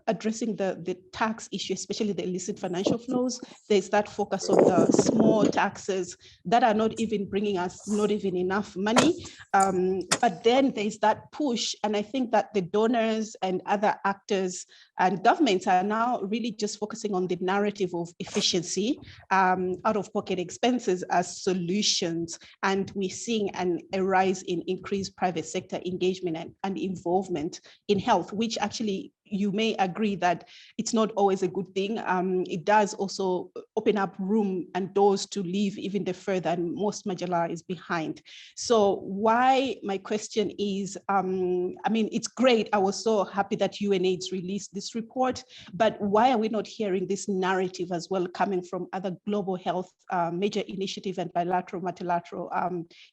addressing the tax issue, especially the illicit financial flows, there's that focus on the small taxes that are not even bringing us not even enough money. But then there's that push. And I think that the donors and other actors and governments are now really just focusing on the narrative of efficiency, out-of-pocket expenses as solutions. And we're seeing a rise in increased private sector engagement and involvement in health, which actually, you may agree that it's not always a good thing. It does also open up room and doors to leave even the further and most marginalized behind. So why, my question is, it's great. I was so happy that UNAIDS released this report, but why are we not hearing this narrative as well coming from other global health major initiative and bilateral, multilateral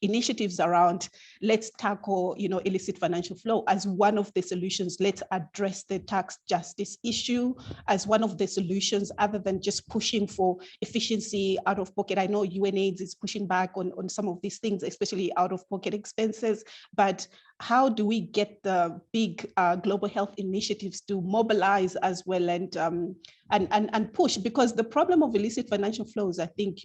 initiatives around, let's tackle, illicit financial flow as one of the solutions. Let's address the tax justice issue as one of the solutions, other than just pushing for efficiency out of pocket. I know UNAIDS is pushing back on some of these things, especially out of pocket expenses, but how do we get the big global health initiatives to mobilize as well and push? Because the problem of illicit financial flows, I think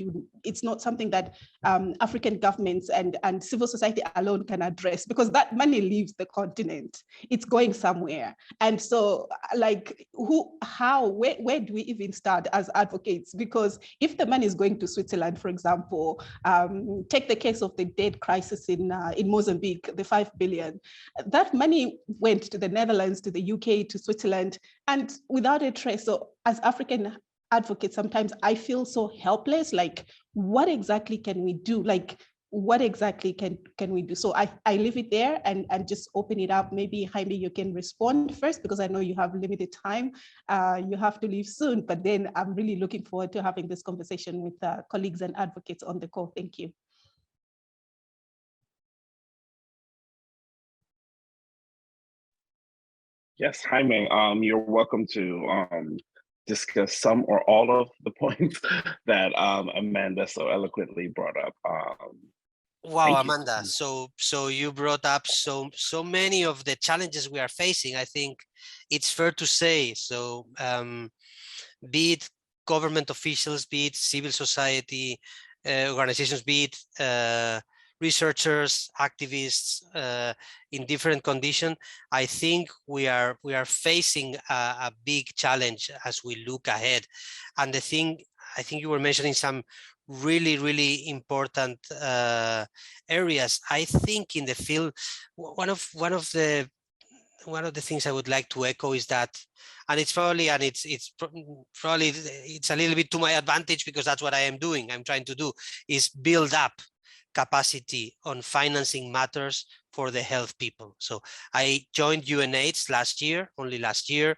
it's not something that African governments and civil society alone can address, because that money leaves the continent. It's going somewhere. And so like where do we even start as advocates? Because if the money is going to Switzerland, for example, take the case of the debt crisis in Mozambique, the 5 billion. That money went to the Netherlands, to the UK, to Switzerland, and without a trace. So as African advocates, sometimes I feel so helpless. Like, what exactly can we do? Like, what exactly can we do? So I leave it there and just open it up. Maybe Jaime, you can respond first, because I know you have limited time. You have to leave soon, but then I'm really looking forward to having this conversation with colleagues and advocates on the call. Thank you. Yes, Jaime, you're welcome to discuss some or all of the points that Amanda so eloquently brought up. Wow, Amanda, so you brought up so many of the challenges we are facing. I think it's fair to say, so be it government officials, be it civil society organizations, be it researchers, activists in different conditions, I think we are facing a big challenge as we look ahead. And the thing, I think you were mentioning some really important areas. I think in the field, one of the things I would like to echo is that, and it's probably it's a little bit to my advantage, because that's what I am doing. I'm trying to do is build up capacity on financing matters for the health people. So I joined UNAIDS only last year,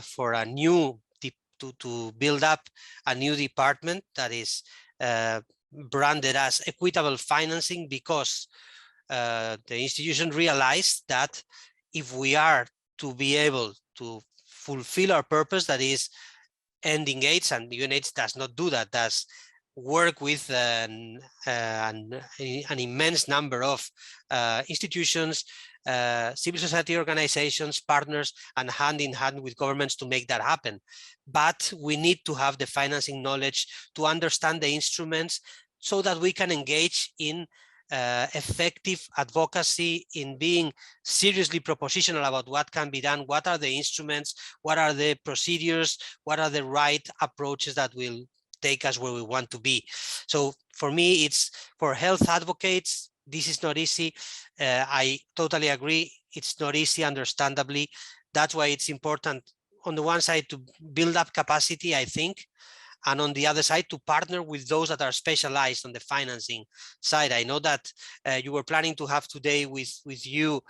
for a new to build up a new department that is branded as equitable financing, because the institution realized that if we are to be able to fulfill our purpose, that is ending AIDS, and UNAIDS does not do that, does work with an immense number of institutions, civil society organizations, partners, and hand in hand with governments to make that happen. But we need to have the financing knowledge to understand the instruments so that we can engage in effective advocacy, in being seriously propositional about what can be done, what are the instruments, what are the procedures, what are the right approaches that will take us where we want to be. So for me, it's for health advocates, this is not easy. I totally agree. It's not easy, understandably. That's why it's important on the one side to build up capacity, I think, and on the other side to partner with those that are specialized on the financing side. I know that you were planning to have today with you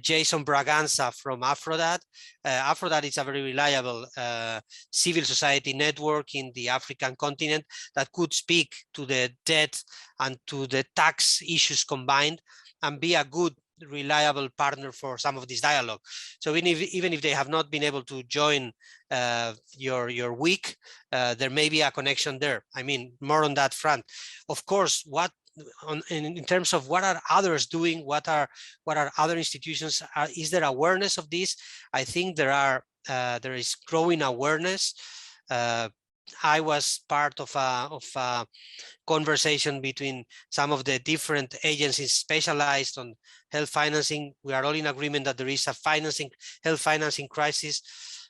Jason Braganza from Aphrodite. Aphrodite is a very reliable civil society network in the African continent that could speak to the debt and to the tax issues combined and be a good reliable partner for some of this dialogue. So even if they have not been able to join your week, there may be a connection there. I mean, more on that front. Of course, in terms of what are others doing, what are other institutions, is there awareness of this? I think there is growing awareness. I was part of a conversation between some of the different agencies specialized on health financing. We are all in agreement that there is a health financing crisis.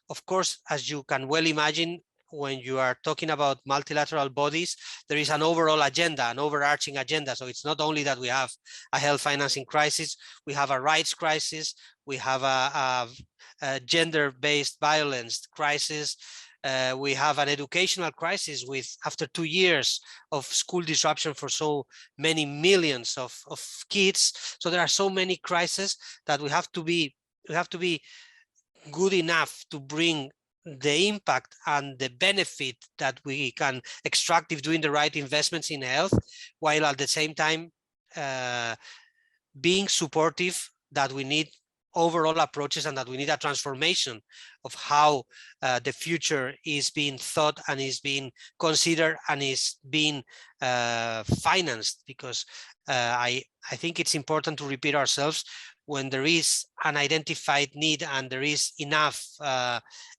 Of course, as you can well imagine, when you are talking about multilateral bodies, there is an overall agenda, an overarching agenda. So it's not only that we have a health financing crisis, we have a rights crisis, we have a gender-based violence crisis, we have an educational crisis after 2 years of school disruption for so many millions of kids. So there are so many crises that we have to be good enough to bring the impact and the benefit that we can extract if doing the right investments in health, while at the same time being supportive that we need overall approaches and that we need a transformation of how the future is being thought and is being considered and is being financed, because I think it's important to repeat ourselves. when there is an identified need and there is enough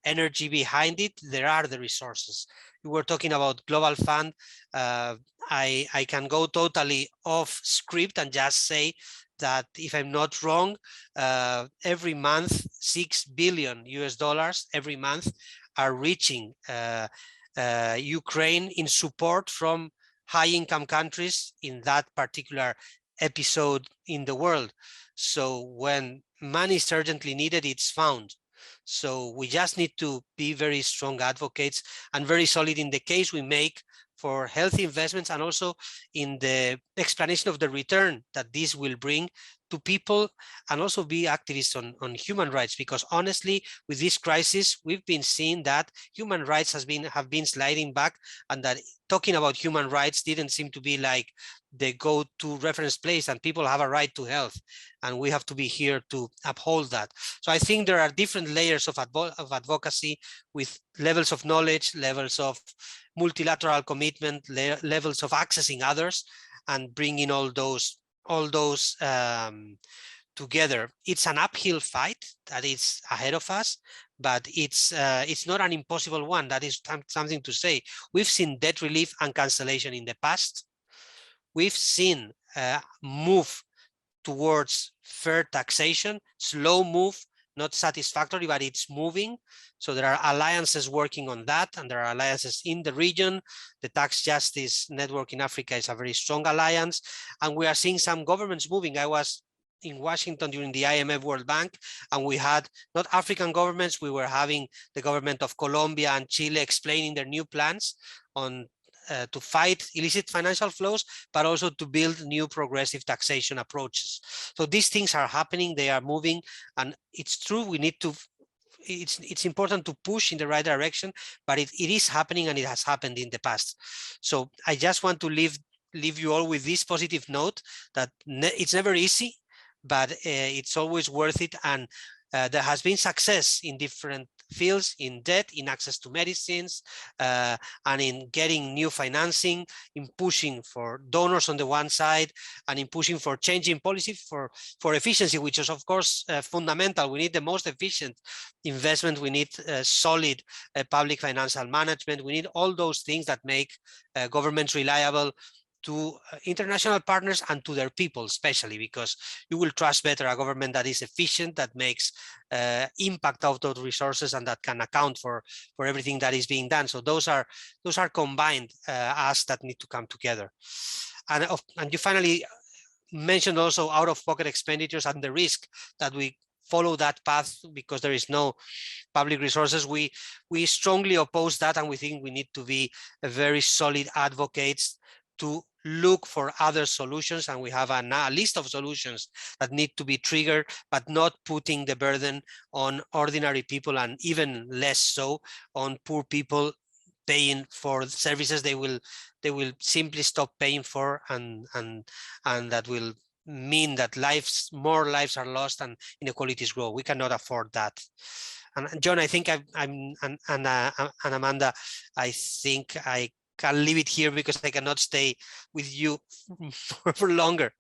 energy behind it, there are the resources. We were talking about Global Fund. I can go totally off script and just say that if I'm not wrong, every month, $6 billion every month are reaching Ukraine in support from high-income countries in that particular episode in the world. So when money is urgently needed, it's found. So we just need to be very strong advocates and very solid in the case we make for healthy investments, and also in the explanation of the return that this will bring to people, and also be activists on human rights, because honestly, with this crisis, we've been seeing that human rights have been sliding back, and that talking about human rights didn't seem to be like the go-to reference place, and people have a right to health, and we have to be here to uphold that. So I think there are different layers of advocacy, with levels of knowledge, levels of multilateral commitment, levels of accessing others, and bringing all those together. It's an uphill fight that is ahead of us, but it's not an impossible one. That is something to say. We've seen debt relief and cancellation in the past. We've seen move towards fair taxation, slow move, not satisfactory, but it's moving. So there are alliances working on that, and there are alliances in the region. The Tax Justice Network in Africa is a very strong alliance, and we are seeing some governments moving. I was in Washington during the IMF World Bank, and we had not African governments, we were having the government of Colombia and Chile explaining their new plans on to fight illicit financial flows, but also to build new progressive taxation approaches. So these things are happening, they are moving, and it's true, we need to, it's important to push in the right direction, but it is happening, and it has happened in the past. So I just want to leave you all with this positive note that it's never easy, but it's always worth it. And there has been success in different fields, in debt, in access to medicines, and in getting new financing, in pushing for donors on the one side, and in pushing for changing policy for efficiency, which is of course fundamental. We need the most efficient investment. We need solid public financial management. We need all those things that make governments reliable to international partners and to their people, especially because you will trust better a government that is efficient, that makes impact out of resources, and that can account for everything that is being done. So those are combined asks that need to come together. And you finally mentioned also out-of-pocket expenditures and the risk that we follow that path because there is no public resources. We strongly oppose that, and we think we need to be very solid advocates to look for other solutions, and we have a list of solutions that need to be triggered, but not putting the burden on ordinary people, and even less so on poor people paying for services they will simply stop paying for, and that will mean that more lives are lost and inequalities grow. We cannot afford that. And John, I think and Amanda, I think I can leave it here because I cannot stay with you for longer.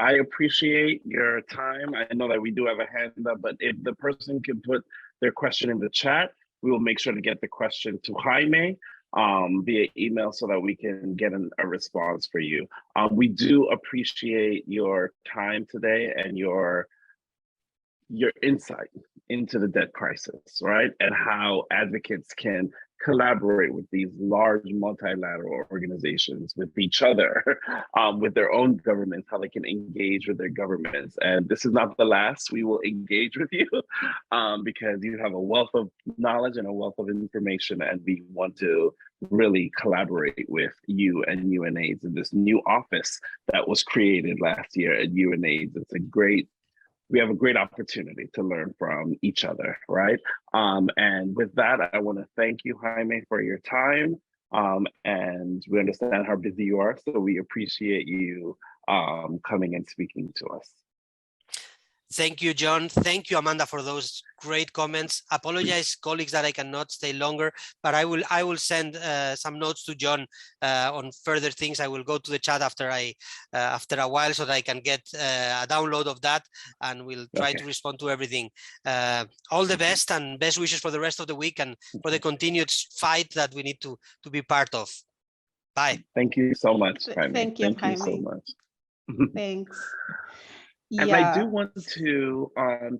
I appreciate your time. I know that we do have a hand up, but if the person can put their question in the chat, we will make sure to get the question to Jaime via email so that we can get a response for you. We do appreciate your time today and your insight into the debt crisis, right? And how advocates can collaborate with these large multilateral organizations, with each other, with their own governments, how they can engage with their governments. And this is not the last. We will engage with you because you have a wealth of knowledge and a wealth of information, and we want to really collaborate with you and UNAIDS in this new office that was created last year at UNAIDS. We have a great opportunity to learn from each other, right? And with that, I want to thank you, Jaime, for your time. And we understand how busy you are, so we appreciate you coming and speaking to us. Thank you, John. Thank you, Amanda, for those great comments. Apologize, colleagues, that I cannot stay longer, but I will send some notes to John on further things. I will go to the chat after a while so that I can get a download of that, and we'll try to respond to everything. All the best and best wishes for the rest of the week and for the continued fight that we need to be part of. Bye. Thank you so much, Jaime. Thank you, Thank you so Jaime. much. Thanks. And I do want to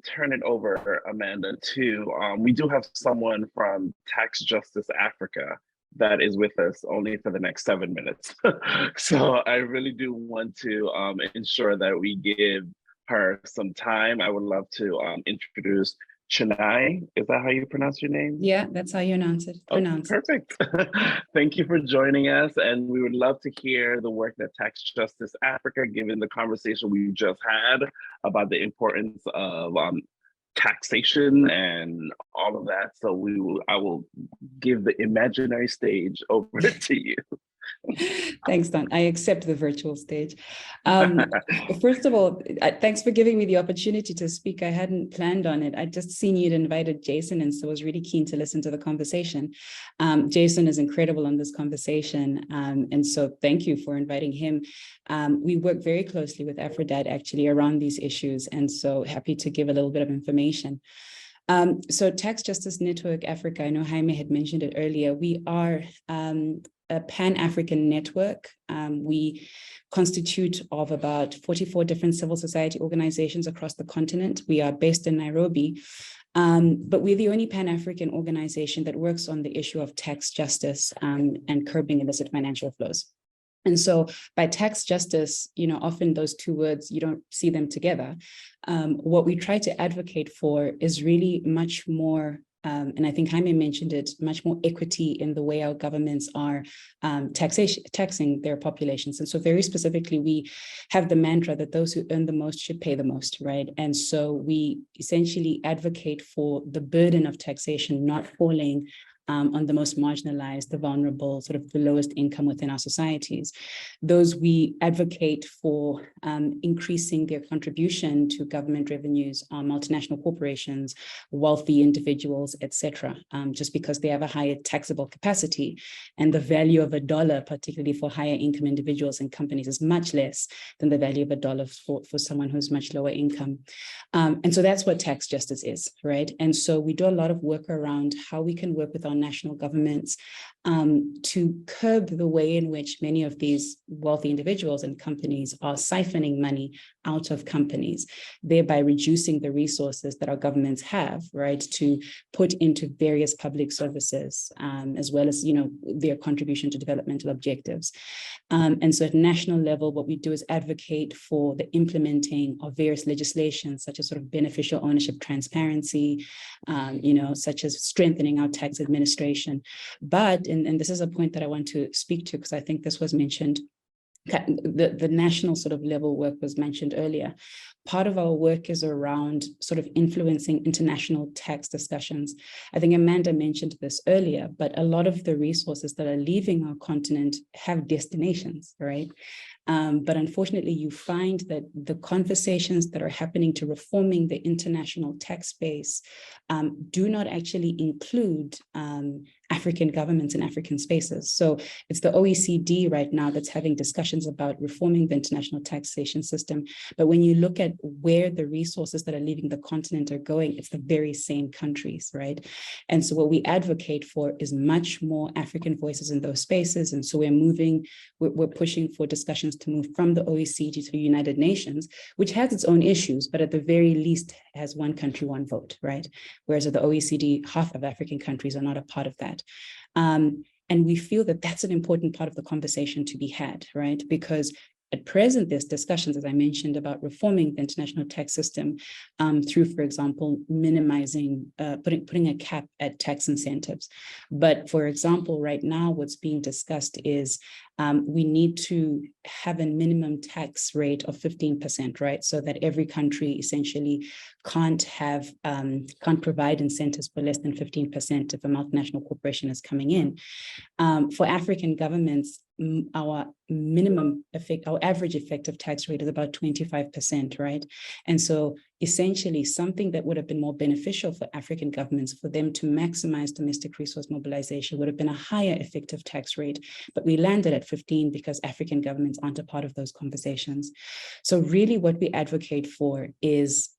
turn it over, Amanda, to, we do have someone from Tax Justice Africa that is with us only for the next 7 minutes. So I really do want to ensure that we give her some time. I would love to introduce Chennai. Is that how you pronounce your name? Yeah, that's how you pronounce it. Oh, perfect. Thank you for joining us. And we would love to hear the work that Tax Justice Africa, given the conversation we just had about the importance of taxation and all of that. So I will give the imaginary stage over to you. Thanks, Don. I accept the virtual stage. First of all, thanks for giving me the opportunity to speak. I hadn't planned on it. I just seen you'd invited Jason, and so I was really keen to listen to the conversation. Jason is incredible on this conversation, and so thank you for inviting him. We work very closely with Aphrodite actually around these issues, and so happy to give a little bit of information. So Tax Justice Network Africa, I know Jaime had mentioned it earlier, we are a Pan-African network. We constitute of about 44 different civil society organizations across the continent. We are based in Nairobi, but we're the only Pan-African organization that works on the issue of tax justice and curbing illicit financial flows. And so by tax justice, often those two words, you don't see them together. What we try to advocate for is really much more, and I think Jaime mentioned it, much more equity in the way our governments are taxing their populations. And so very specifically, we have the mantra that those who earn the most should pay the most, right? And so we essentially advocate for the burden of taxation not falling on the most marginalized, the vulnerable, sort of the lowest income within our societies. Those we advocate for increasing their contribution to government revenues on multinational corporations, wealthy individuals, etc., just because they have a higher taxable capacity, and the value of $1, particularly for higher income individuals and companies, is much less than the value of $1 for someone who's much lower income. And so that's what tax justice is, right? And so we do a lot of work around how we can work with our national governments to curb the way in which many of these wealthy individuals and companies are siphoning money out of companies, thereby reducing the resources that our governments have, right, to put into various public services, as well as, their contribution to developmental objectives. And so at national level, what we do is advocate for the implementing of various legislation, such as sort of beneficial ownership transparency, such as strengthening our tax administration. But, and this is a point that I want to speak to, because I think this was mentioned, the national sort of level work was mentioned earlier. Part of our work is around sort of influencing international tax discussions. I think Amanda mentioned this earlier, but a lot of the resources that are leaving our continent have destinations, right? But unfortunately, you find that the conversations that are happening to reforming the international tax space do not actually include African governments and African spaces. So it's the OECD right now that's having discussions about reforming the international taxation system. But when you look at where the resources that are leaving the continent are going, it's the very same countries, right? And so what we advocate for is much more African voices in those spaces. And so we're pushing for discussions to move from the OECD to the United Nations, which has its own issues, but at the very least has one country, one vote, right? Whereas at the OECD, half of African countries are not a part of that. And we feel that that's an important part of the conversation to be had, right? Because at present, there's discussions, as I mentioned, about reforming the international tax system through, for example, minimizing, putting a cap at tax incentives. But for example, right now, what's being discussed is we need to have a minimum tax rate of 15%, right? So that every country essentially can't provide incentives for less than 15% if a multinational corporation is coming in. For African governments, our average effective tax rate is about 25%, right? And so essentially something that would have been more beneficial for African governments, for them to maximize domestic resource mobilization, would have been a higher effective tax rate. But we landed at 15 because African governments aren't a part of those conversations. So really what we advocate for is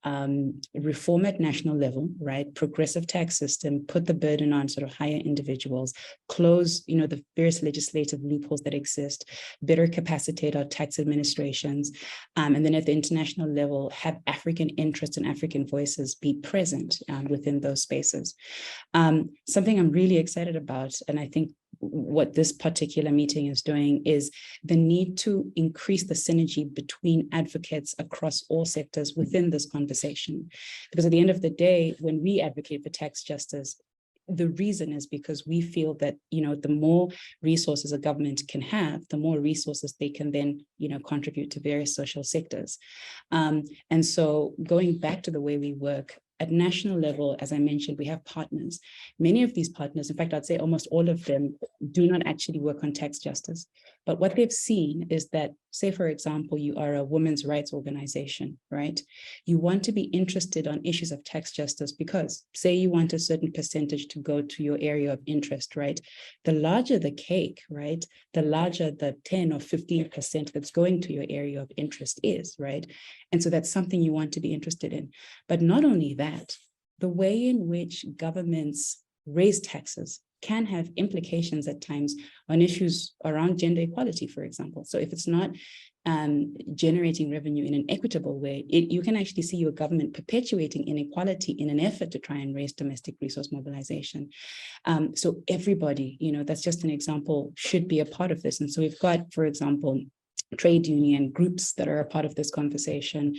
reform at national level, right? Progressive tax system, put the burden on sort of higher individuals, close, the various legislative loopholes that exist, better capacitate our tax administrations, and then at the international level, have African interests and African voices be present within those spaces. Something I'm really excited about, and I think what this particular meeting is doing, is the need to increase the synergy between advocates across all sectors within this conversation. Because at the end of the day, when we advocate for tax justice, the reason is because we feel that, the more resources a government can have, the more resources they can then, contribute to various social sectors. And so going back to the way we work, at national level, as I mentioned, we have partners. Many of these partners, in fact, I'd say almost all of them, do not actually work on tax justice. But what they've seen is that, say, for example, you are a women's rights organization, right? You want to be interested on issues of tax justice because, say, you want a certain percentage to go to your area of interest, right? The larger the cake, right? The larger the 10 or 15% that's going to your area of interest is, right? And so that's something you want to be interested in. But not only that, the way in which governments raise taxes can have implications at times on issues around gender equality, for example. So if it's not generating revenue in an equitable way, you can actually see your government perpetuating inequality in an effort to try and raise domestic resource mobilization. So everybody, that's just an example, should be a part of this. And so we've got, for example, trade union groups that are a part of this conversation.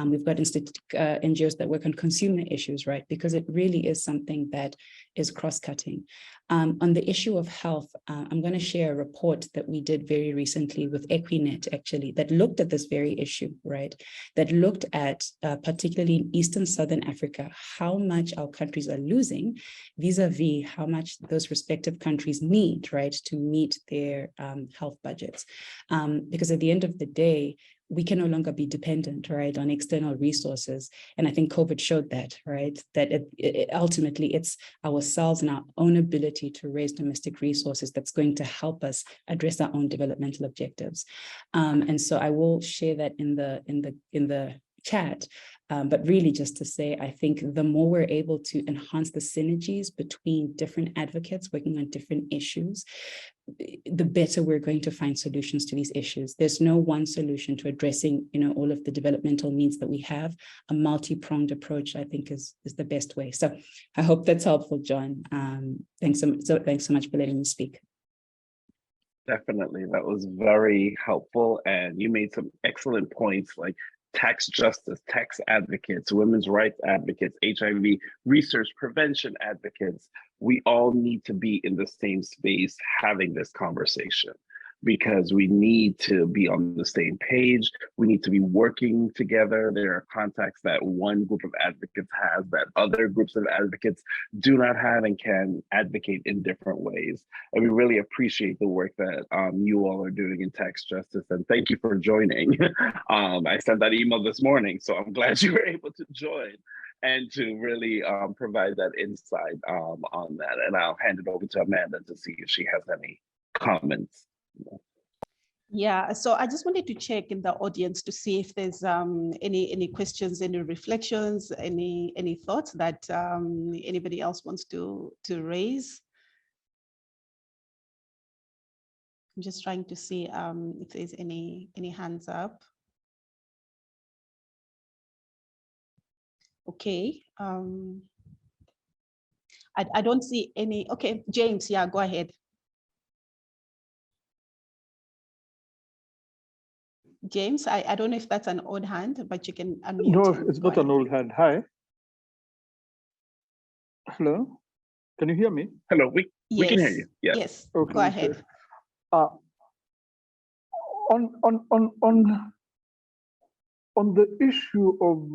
We've got NGOs that work on consumer issues, right? Because it really is something that is cross-cutting. On the issue of health, I'm going to share a report that we did very recently with Equinet, actually, that looked at this very issue, right? That looked at, particularly in Eastern Southern Africa, how much our countries are losing vis-a-vis how much those respective countries need, right, to meet their health budgets. Because at the end of the day, we can no longer be dependent, right, on external resources. And I think COVID showed that, right, that ultimately it's ourselves and our own ability to raise domestic resources that's going to help us address our own developmental objectives. And so I will share that in the chat. But really just to say, I think the more we're able to enhance the synergies between different advocates working on different issues, the better we're going to find solutions to these issues. There's no one solution to addressing, all of the developmental needs that we have. A multi-pronged approach, I think, is the best way. So I hope that's helpful, John. Thanks so much for letting me speak. Definitely, that was very helpful. And you made some excellent points, like tax justice, tax advocates, women's rights advocates, HIV research prevention advocates. We all need to be in the same space having this conversation, because we need to be on the same page. We need to be working together. There are contacts that one group of advocates has that other groups of advocates do not have and can advocate in different ways. And we really appreciate the work that you all are doing in tax justice. And thank you for joining. I sent that email this morning, so I'm glad you were able to join and to really provide that insight on that. And I'll hand it over to Amanda to see if she has any comments. Yeah, so I just wanted to check in the audience to see if there's any questions, any reflections, any thoughts that anybody else wants to raise. I'm just trying to see if there's any hands up. Okay. I don't see any. Okay, James, yeah, go ahead. James, I don't know if that's an old hand, but you can unmute. No, it's not an old hand. Hi. Hello. Can you hear me? Hello, we can hear you. Yes. Yes. Okay, Go ahead. On the issue of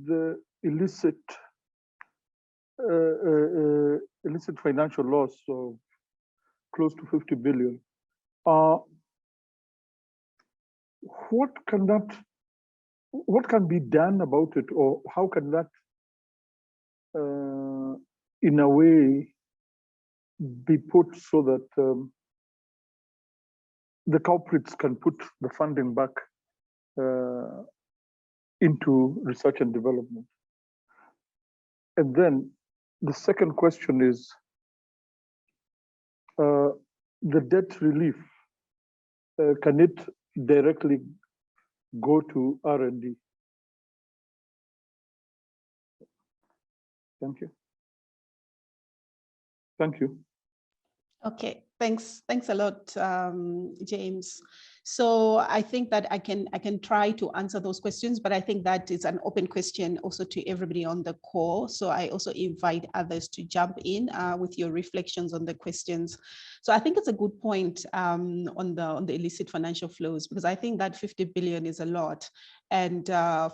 the illicit financial loss of close to 50 billion, what can that what can be done about it, or how can that, in a way, be put so that the culprits can put the funding back into research and development? And then the second question is the debt relief. Can it directly go to R&D? Thank you. Thank you. Okay, thanks a lot, James. So I think that I can try to answer those questions, but I think that is an open question also to everybody on the call. So I also invite others to jump in with your reflections on the questions. So I think it's a good point on the illicit financial flows, because I think that 50 billion is a lot. And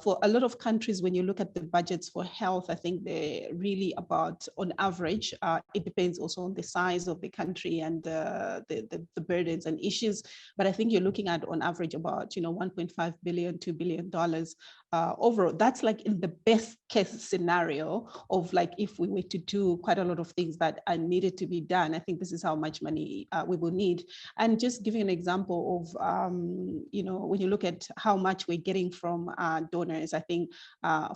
for a lot of countries, when you look at the budgets for health, I think they're really about, on average, it depends also on the size of the country and the burdens and issues. But I think you're looking at, on average, about $1.5 billion, $2 billion overall. That's like in the best case scenario of like if we were to do quite a lot of things that are needed to be done. I think this is how much money we will need. And just giving an example of, when you look at how much we're getting from donors, I think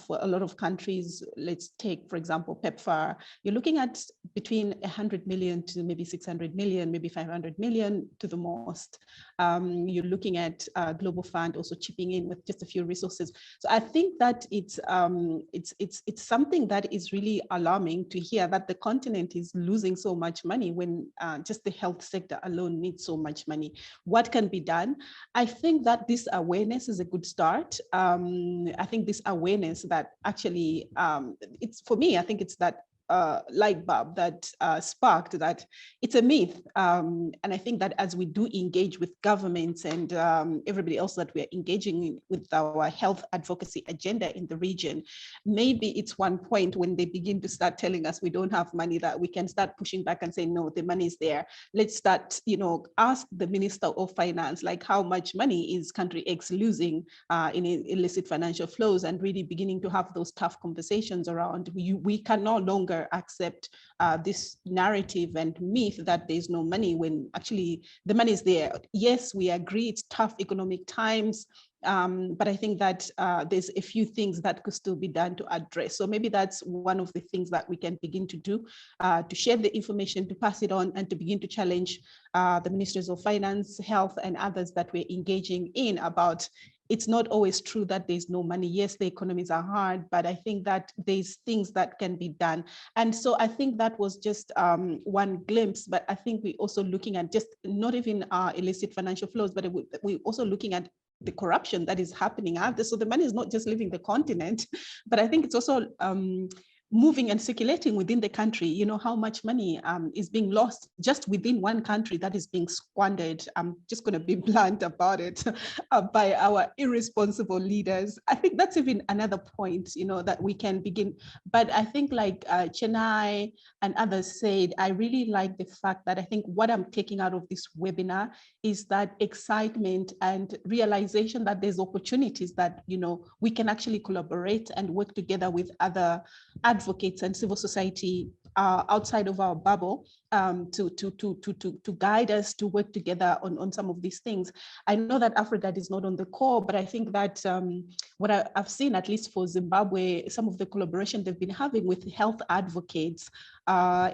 for a lot of countries, let's take, for example, PEPFAR, you're looking at between 100 million to maybe 600 million, maybe 500 million to the most. You're looking at Global Fund also chipping in with just a few resources. So I think that it's something that is really alarming to hear that the continent is losing so much money when just the health sector alone needs so much money. What can be done? I think that this awareness is a good start. I think this awareness that actually, it's for me, I think it's that light bulb that sparked that it's a myth. And I think that as we do engage with governments and everybody else that we're engaging with our health advocacy agenda in the region, maybe it's one point when they begin to start telling us we don't have money, that we can start pushing back and say, no, the money is there. Let's start, ask the Minister of Finance, like how much money is country X losing in illicit financial flows, and really beginning to have those tough conversations around we can no longer accept this narrative and myth that there's no money when actually the money is there. Yes, we agree it's tough economic times, but I think that there's a few things that could still be done to address. So maybe that's one of the things that we can begin to do, to share the information, to pass it on, and to begin to challenge the ministers of finance, health, and others that we're engaging in about. It's not always true that there's no money. Yes, the economies are hard, but I think that there's things that can be done. And so I think that was just one glimpse, but I think we're also looking at just not even illicit financial flows, but we're also looking at the corruption that is happening out there. So the money is not just leaving the continent, but I think it's also moving and circulating within the country. How much money is being lost just within one country that is being squandered. I'm just going to be blunt about it by our irresponsible leaders. I think that's even another point, that we can begin. But I think like Chennai and others said, I really like the fact that I think what I'm taking out of this webinar is that excitement and realization that there's opportunities that, we can actually collaborate and work together with other advocates and civil society outside of our bubble to guide us to work together on some of these things. I know that Africa is not on the call, but I think that what I've seen, at least for Zimbabwe, some of the collaboration they've been having with health advocates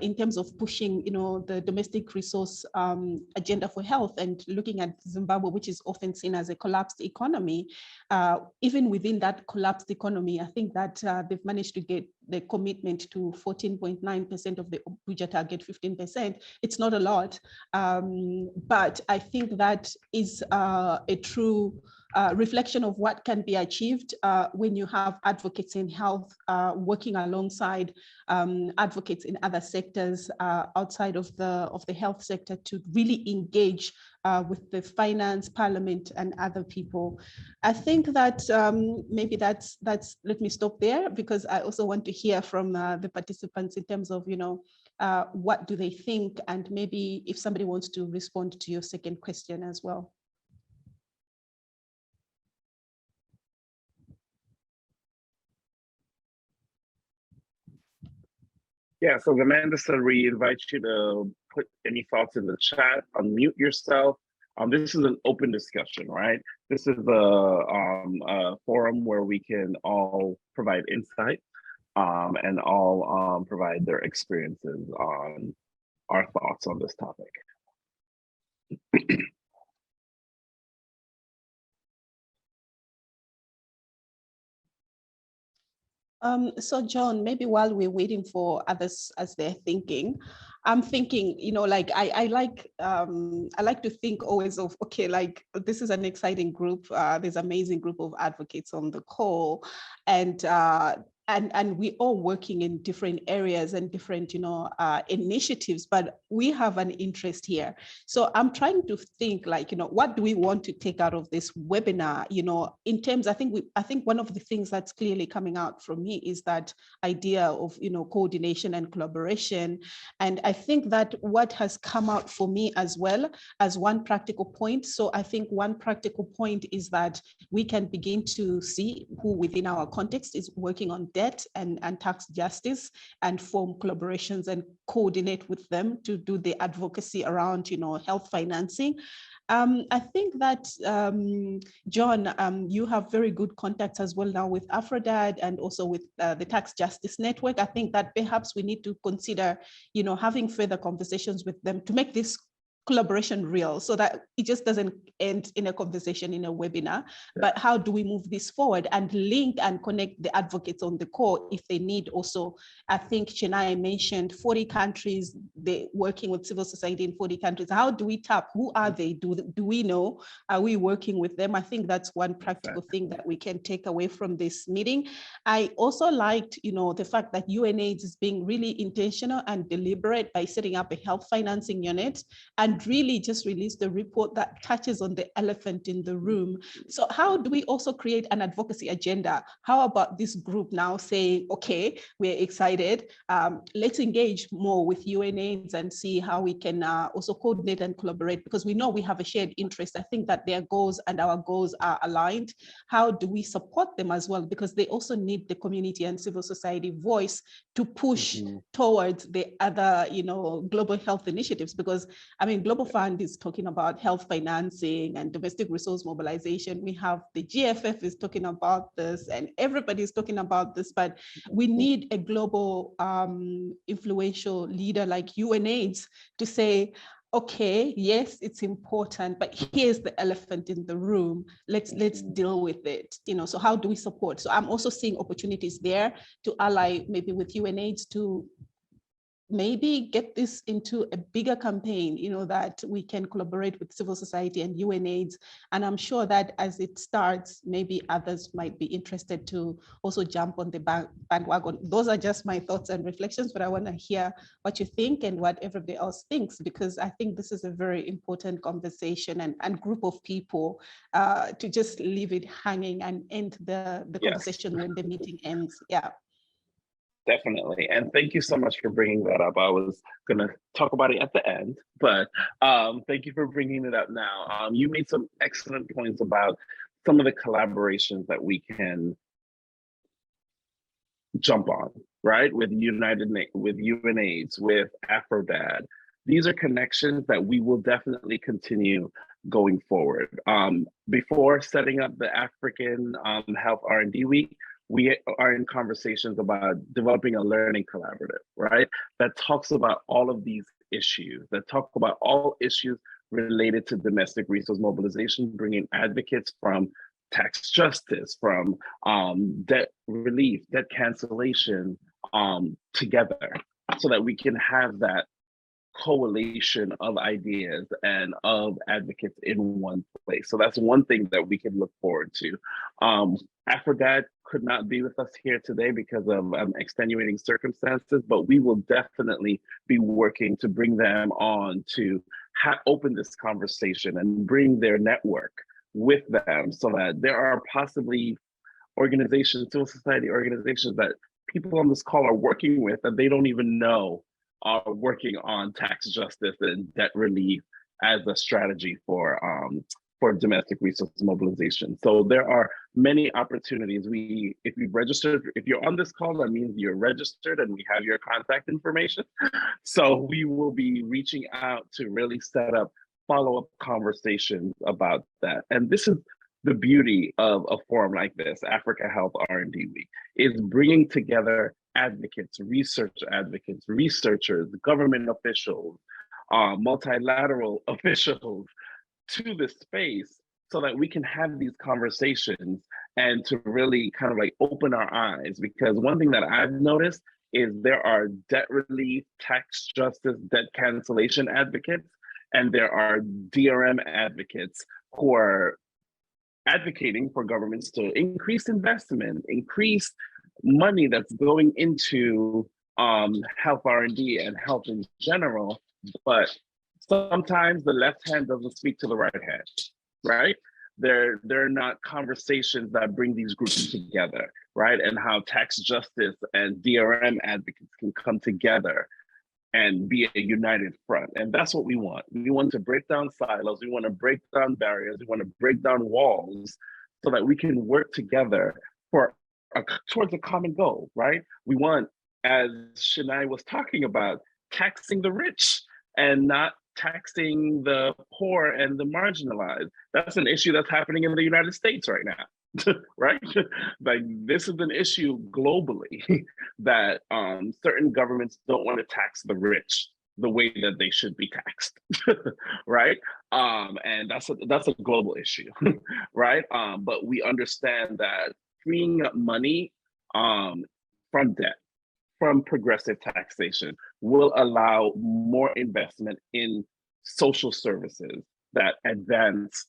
in terms of pushing, the domestic resource agenda for health, and looking at Zimbabwe, which is often seen as a collapsed economy. Even within that collapsed economy, I think that they've managed to get the commitment to 14.9% of the budget target, 15%. It's not a lot, but I think that is a true reflection of what can be achieved when you have advocates in health working alongside advocates in other sectors outside of the health sector to really engage with the finance, parliament, and other people. I think that maybe that's let me stop there, because I also want to hear from the participants in terms of, what do they think, and maybe if somebody wants to respond to your second question as well. Yeah, so Amanda said we invite you to put any thoughts in the chat, unmute yourself. This is an open discussion, right? This is a forum where we can all provide insight and all provide their experiences on our thoughts on this topic. So John, maybe while we're waiting for others as they're thinking, I'm thinking, you know, like I like to think always of, okay, like this is an exciting group. There's an amazing group of advocates on the call, and we all working in different areas and different, you know, initiatives, but we have an interest here. So I'm trying to think, like, you know, what do we want to take out of this webinar? You know, in terms, I think one of the things that's clearly coming out from me is that idea of, you know, coordination and collaboration. And I think that what has come out for me as well as one practical point. So I think one practical point is that we can begin to see who within our context is working on debt and tax justice, and form collaborations and coordinate with them to do the advocacy around, you know, health financing. I think that, John, you have very good contacts as well now with AfroDad and also with the Tax Justice Network. I think that perhaps we need to consider, you know, having further conversations with them to make this collaboration real, so that it just doesn't end in a conversation in a webinar, but how do we move this forward and link and connect the advocates on the call if they need also. I think Chennai mentioned 40 countries, they working with civil society in 40 countries. How do we tap? Who are they? Do we know? Are we working with them? I think that's one practical thing that we can take away from this meeting. I also liked, you know, the fact that UNAIDS is being really intentional and deliberate by setting up a health financing unit, and really just release the report that touches on the elephant in the room. So how do we also create an advocacy agenda? How about this group now saying, okay, we're excited, let's engage more with UNAIDS and see how we can also coordinate and collaborate, because we know we have a shared interest. I think that their goals and our goals are aligned. How do we support them as well? Because they also need the community and civil society voice to push towards the other, you know, global health initiatives. Because I mean, Global Fund is talking about health financing and domestic resource mobilization. We have the GFF is talking about this, and everybody is talking about this, but we need a global influential leader like UNAIDS to say, okay, yes, it's important, but here's the elephant in the room. Let's deal with it. You know, so how do we support? So I'm also seeing opportunities there to ally maybe with UNAIDS to maybe get this into a bigger campaign, you know, that we can collaborate with civil society and UNAIDS. And I'm sure that as it starts, maybe others might be interested to also jump on the bandwagon. Those are just my thoughts and reflections, but I want to hear what you think and what everybody else thinks, because I think this is a very important conversation and group of people to just leave it hanging and end the conversation when the meeting ends. Yeah. Definitely. And thank you so much for bringing that up. I was going to talk about it at the end, but thank you for bringing it up now. You made some excellent points about some of the collaborations that we can jump on, right? With UNAIDS, with AfroDad. These are connections that we will definitely continue going forward. Before setting up the African Health R&D Week, we are in conversations about developing a learning collaborative, right? That talks about all of these issues, that talk about all issues related to domestic resource mobilization, bringing advocates from tax justice, from debt relief, debt cancellation together, so that we can have that coalition of ideas and of advocates in one place. So that's one thing that we can look forward to. AfroDad could not be with us here today because of extenuating circumstances, but we will definitely be working to bring them on to open this conversation and bring their network with them, so that there are possibly organizations, civil society organizations that people on this call are working with that they don't even know are working on tax justice and debt relief as a strategy for for domestic resource mobilization. So there are many opportunities. If you've registered, if you're on this call, that means you're registered and we have your contact information. So we will be reaching out to really set up follow-up conversations about that. And this is the beauty of a forum like this, Africa Health R&D Week, is bringing together advocates, researchers, government officials, multilateral officials to this space so that we can have these conversations and to really kind of like open our eyes. Because one thing that I've noticed is there are debt relief, tax justice, debt cancellation advocates, and there are DRM advocates who are advocating for governments to increase investment, increase money that's going into health R&D and health in general, but sometimes the left hand doesn't speak to the right hand, right? They're not conversations that bring these groups together, right? And how tax justice and DRM advocates can come together and be a united front. And that's what we want. We want to break down silos. We want to break down barriers. We want to break down walls so that we can work together towards a common goal, right? We want, as Shania was talking about, taxing the rich and not taxing the poor and the marginalized. That's an issue that's happening in the United States right now, right? Like this is an issue globally that certain governments don't want to tax the rich the way that they should be taxed, right? And that's a global issue, right? But we understand that freeing up money from debt, from progressive taxation, will allow more investment in social services that advance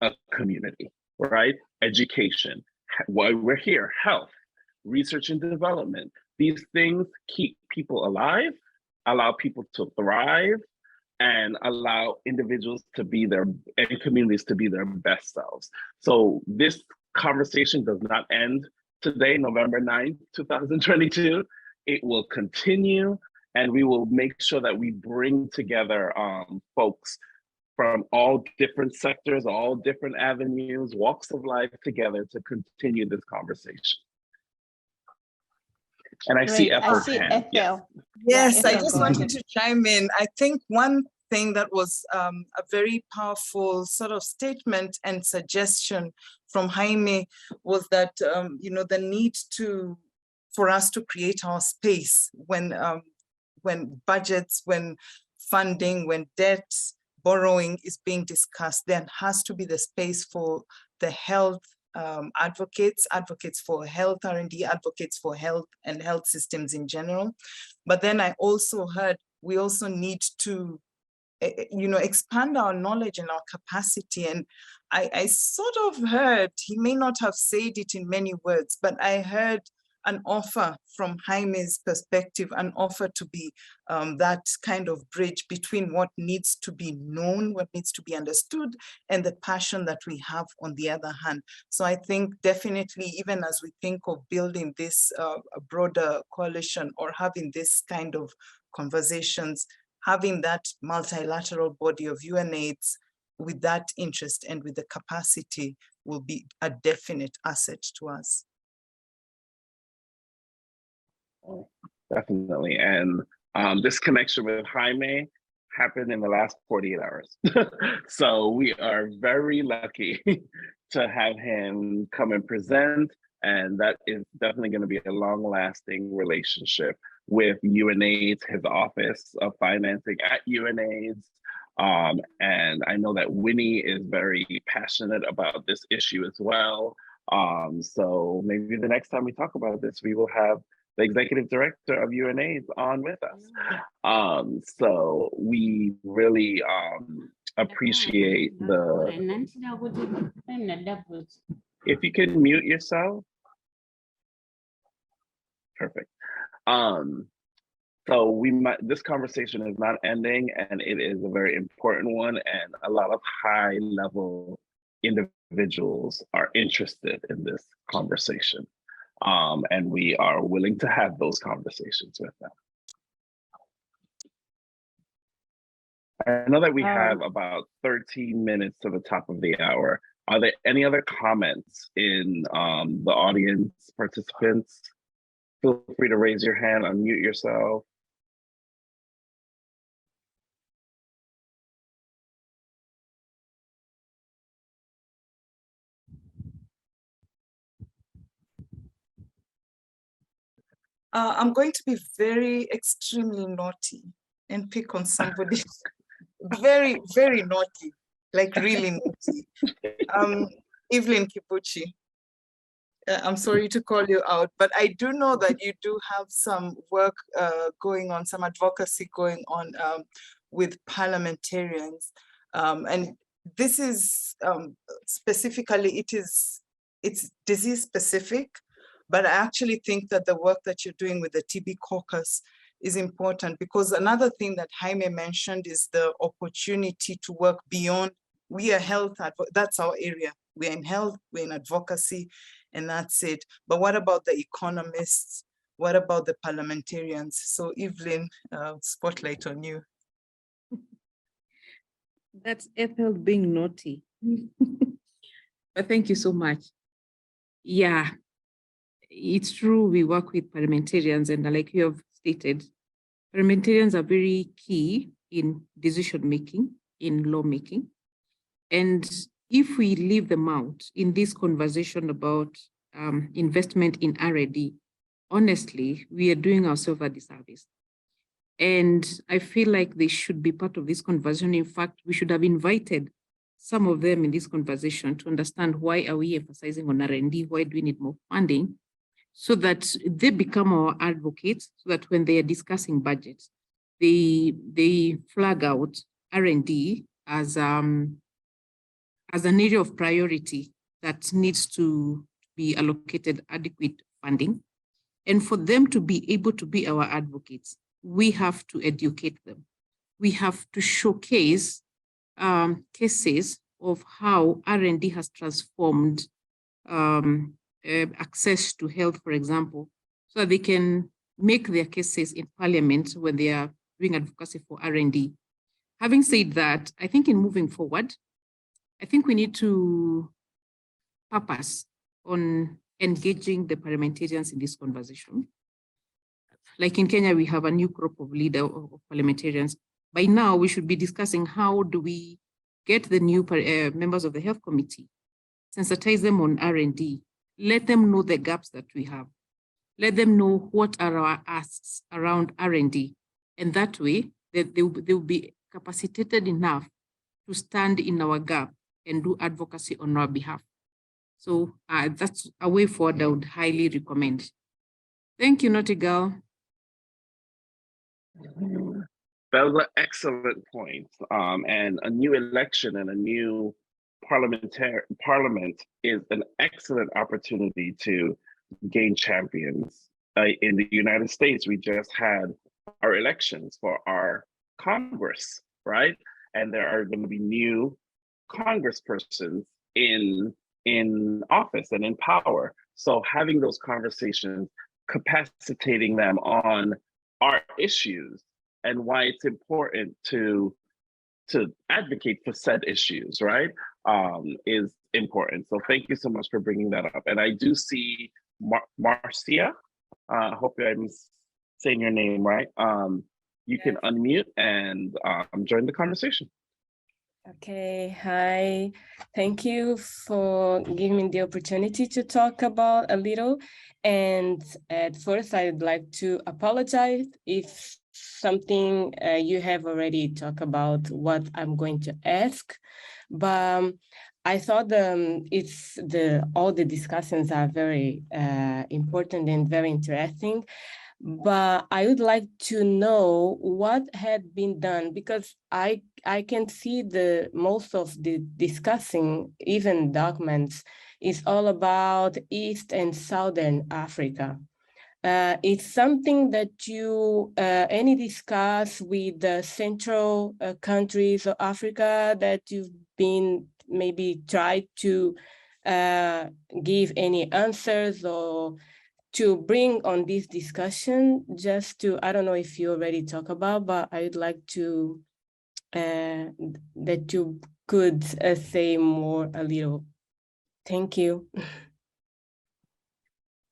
a community, right? Education, why we're here, health, research and development. These things keep people alive, allow people to thrive, and allow individuals to be and communities to be their best selves. So this conversation does not end today, November 9th, 2022. It will continue, and we will make sure that we bring together folks from all different sectors, all different avenues, walks of life together to continue this conversation. And I see Ethel's hand. Yes, I just wanted to chime in. I think one thing that was a very powerful sort of statement and suggestion from Jaime was that, the need for us to create our space when budgets, when funding, when debt, borrowing is being discussed, there has to be the space for the health advocates for health R&D, advocates for health and health systems in general. But then I also heard we also need to, expand our knowledge and our capacity. And I sort of heard, he may not have said it in many words, but I heard an offer from Jaime's perspective, an offer to be that kind of bridge between what needs to be known, what needs to be understood, and the passion that we have on the other hand. So I think definitely, even as we think of building this broader coalition or having this kind of conversations, having that multilateral body of UNAIDS with that interest and with the capacity will be a definite asset to us. Definitely. And this connection with Jaime happened in the last 48 hours. So we are very lucky to have him come and present. And that is definitely going to be a long-lasting relationship with UNAIDS, his office of financing at UNAIDS. And I know that Winnie is very passionate about this issue as well. So maybe the next time we talk about this, we will have the executive director of UNAIDS on with us. So we really appreciate if you can mute yourself. Perfect. So this conversation is not ending, and it is a very important one, and a lot of high level individuals are interested in this conversation. And we are willing to have those conversations with them. I know that we have about 13 minutes to the top of the hour. Are there any other comments in the audience, participants? Feel free to raise your hand, unmute yourself. I'm going to be very extremely naughty and pick on somebody very, very naughty, like really naughty. Evelyn Kibuchi. I'm sorry to call you out, but I do know that you do have some work going on, some advocacy going on with parliamentarians. And this is specifically, it's disease specific, but I actually think that the work that you're doing with the TB caucus is important, because another thing that Jaime mentioned is the opportunity to work beyond. We are health, that's our area. We're in health, we're in advocacy, and that's it. But what about the economists? What about the parliamentarians? So Evelyn, spotlight on you. That's Ethel being naughty. But thank you so much. Yeah, it's true, we work with parliamentarians, and like you have stated, parliamentarians are very key in decision making, in lawmaking. And if we leave them out in this conversation about investment in R&D, honestly, we are doing ourselves a disservice. And I feel like they should be part of this conversation. In fact, we should have invited some of them in this conversation to understand why are we emphasizing on R&D, why do we need more funding, so that they become our advocates, so that when they are discussing budgets, they flag out R&D as an area of priority that needs to be allocated adequate funding. And for them to be able to be our advocates, we have to educate them. We have to showcase cases of how R&D has transformed access to health, for example, so that they can make their cases in parliament when they are doing advocacy for R&D. Having said that, I think in moving forward, I think we need to purpose on engaging the parliamentarians in this conversation. Like in Kenya, we have a new crop of leaders of parliamentarians. By now, we should be discussing how do we get the new members of the health committee, sensitize them on R&D, let them know the gaps that we have, let them know what are our asks around R&D, and that way they will be capacitated enough to stand in our gap and do advocacy on our behalf. So that's a way forward I would highly recommend. Thank you, Naughty Girl. That was an excellent point. And a new election and a new parliament is an excellent opportunity to gain champions. In the United States, we just had our elections for our Congress, right? And there are going to be new congresspersons in office and in power. So having those conversations, capacitating them on our issues and why it's important to advocate for said issues, right, is important. So thank you so much for bringing that up. And I do see Marcia, hope I'm saying your name right. You can unmute and join the conversation. Okay, hi. Thank you for giving me the opportunity to talk about a little. And at first, I'd like to apologize if something you have already talked about what I'm going to ask. But I thought all the discussions are very important and very interesting. But I would like to know what had been done, because I can see most of the discussing, even documents, is all about East and Southern Africa. It's something that you any discuss with the central countries of Africa that you've been maybe tried to give any answers or to bring on this discussion, just to, I don't know if you already talk about, but I would like to that you could say more a little. Thank you.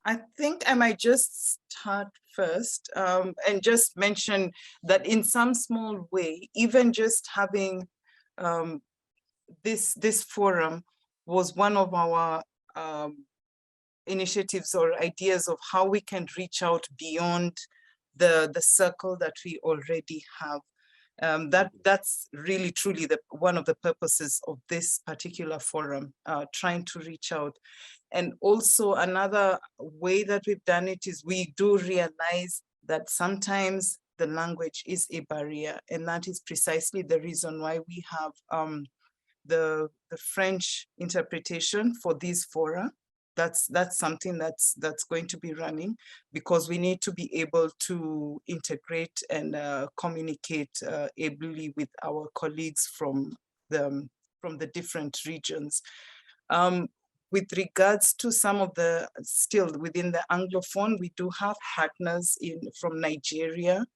I think I might just start first and just mention that in some small way, even just having this forum was one of our initiatives or ideas of how we can reach out beyond the circle that we already have. That's really truly one of the purposes of this particular forum, trying to reach out. And also another way that we've done it is we do realize that sometimes the language is a barrier, and that is precisely the reason why we have the French interpretation for these fora. That's something that's going to be running, because we need to be able to integrate and communicate ably with our colleagues from the different regions. With regards to some of the, still within the Anglophone, we do have partners from Nigeria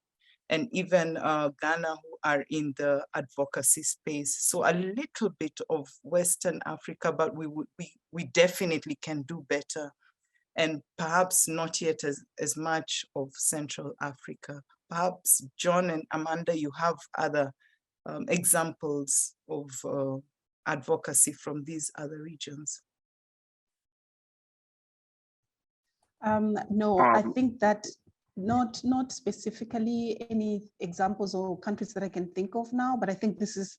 and even Ghana who are in the advocacy space. So a little bit of Western Africa, but we definitely can do better. And perhaps not yet as much of Central Africa. Perhaps John and Amanda, you have other examples of advocacy from these other regions. No, I think that not specifically any examples or countries that I can think of now, but I think this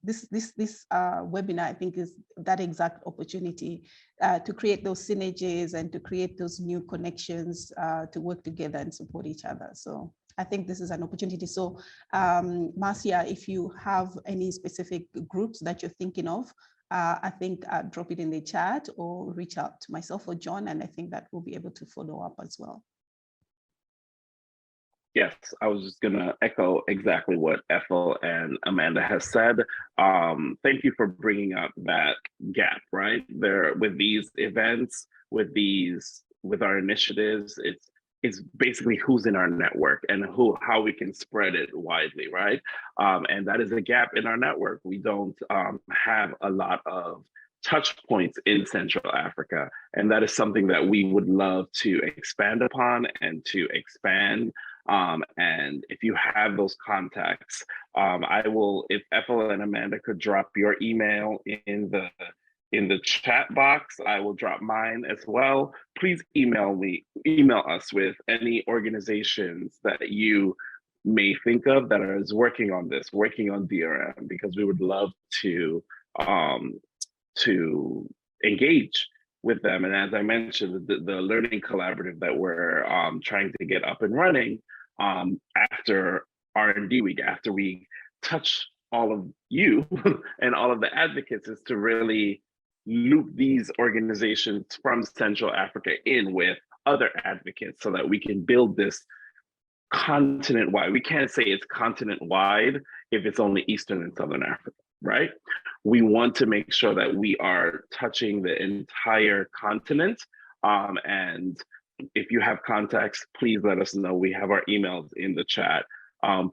webinar, I think, is that exact opportunity to create those synergies and to create those new connections, to work together and support each other. So I think this is an opportunity. So Marcia, if you have any specific groups that you're thinking of, I think drop it in the chat or reach out to myself or John, and I think that we'll be able to follow up as well. Yes, I was just gonna echo exactly what Ethel and Amanda has said. Thank you for bringing up that gap, right? There with these events, with our initiatives, it's basically who's in our network and how we can spread it widely, right? And that is a gap in our network. We don't have a lot of touch points in Central Africa. And that is something that we would love to expand upon and to expand. And if you have those contacts, I will, if Ethel and Amanda could drop your email in the chat box, I will drop mine as well. Please email us with any organizations that you may think of that is working on this, working on DRM, because we would love to engage with them. And as I mentioned, the learning collaborative that we're trying to get up and running after R&D week, after we touch all of you and all of the advocates, is to really loop these organizations from Central Africa in with other advocates so that we can build this continent-wide. We can't say it's continent-wide if it's only Eastern and Southern Africa, right? We want to make sure that we are touching the entire continent. And if you have contacts, please let us know. We have our emails in the chat.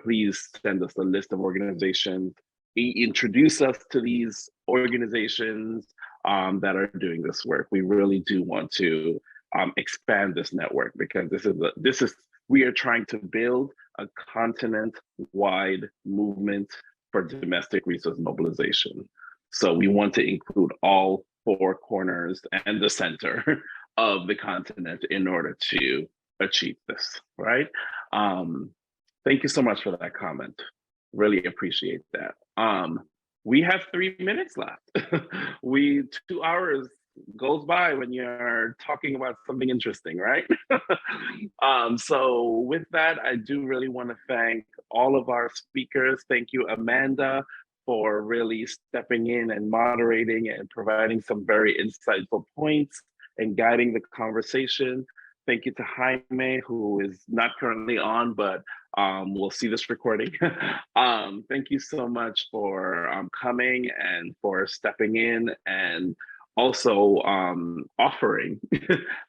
Please send us a list of organizations. Introduce us to these organizations that are doing this work. We really do want to expand this network, because we are trying to build a continent-wide movement for domestic resource mobilization. So we want to include all four corners and the center of the continent in order to achieve this, right? Thank you so much for that comment. Really appreciate that. We have 3 minutes left. 2 hours goes by when you're talking about something interesting, right? So with that, I do really want to thank all of our speakers. Thank you, Amanda, for really stepping in and moderating and providing some very insightful points and guiding the conversation. Thank you to Jaime, who is not currently on, but we'll see this recording. Thank you so much for coming and for stepping in, and also offering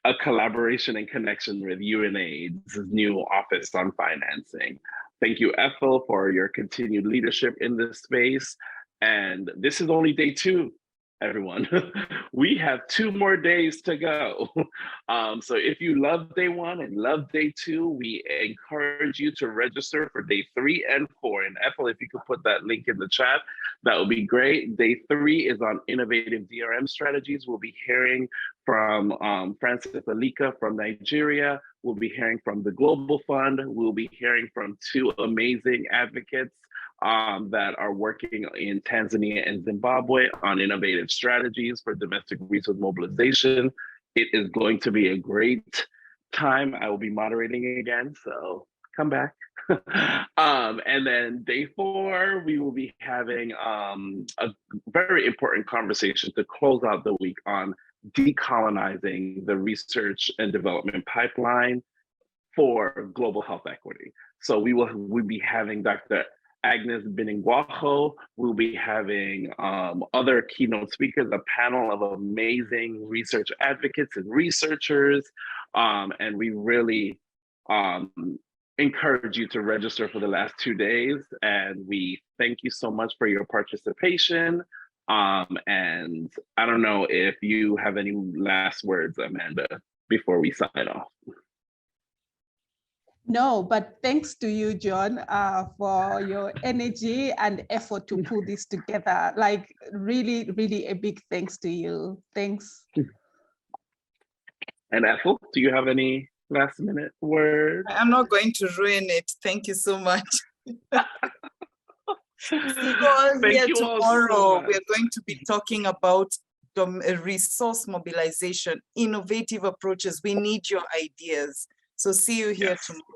a collaboration and connection with UNAIDS's new Office on Financing. Thank you, Ethel, for your continued leadership in this space. And this is only day 2, everyone. We have 2 more days to go. So if you love day 1 and love day 2, we encourage you to register for day 3 and 4. And Ethel, if you could put that link in the chat, that would be great. Day 3 is on innovative DRM strategies. We'll be hearing from Francis Alika from Nigeria. We'll be hearing from the Global Fund. We'll be hearing from 2 amazing advocates that are working in Tanzania and Zimbabwe on innovative strategies for domestic resource mobilization. It is going to be a great time. I will be moderating again, so come back. And then day 4, we will be having a very important conversation to close out the week on decolonizing the research and development pipeline for global health equity. So we'll be having Dr. Agnes Beningwaho. We'll be having other keynote speakers, a panel of amazing research advocates and researchers. And we really encourage you to register for the last 2 days. And we thank you so much for your participation. And I don't know if you have any last words, Amanda, before we sign off. No, but thanks to you, John, for your energy and effort to pull this together. Like really, really a big thanks to you. Thanks. And Ethel, do you have any last minute words? I'm not going to ruin it. Thank you so much. See you all here tomorrow. We're going to be talking about resource mobilization, innovative approaches. We need your ideas. So see you here tomorrow.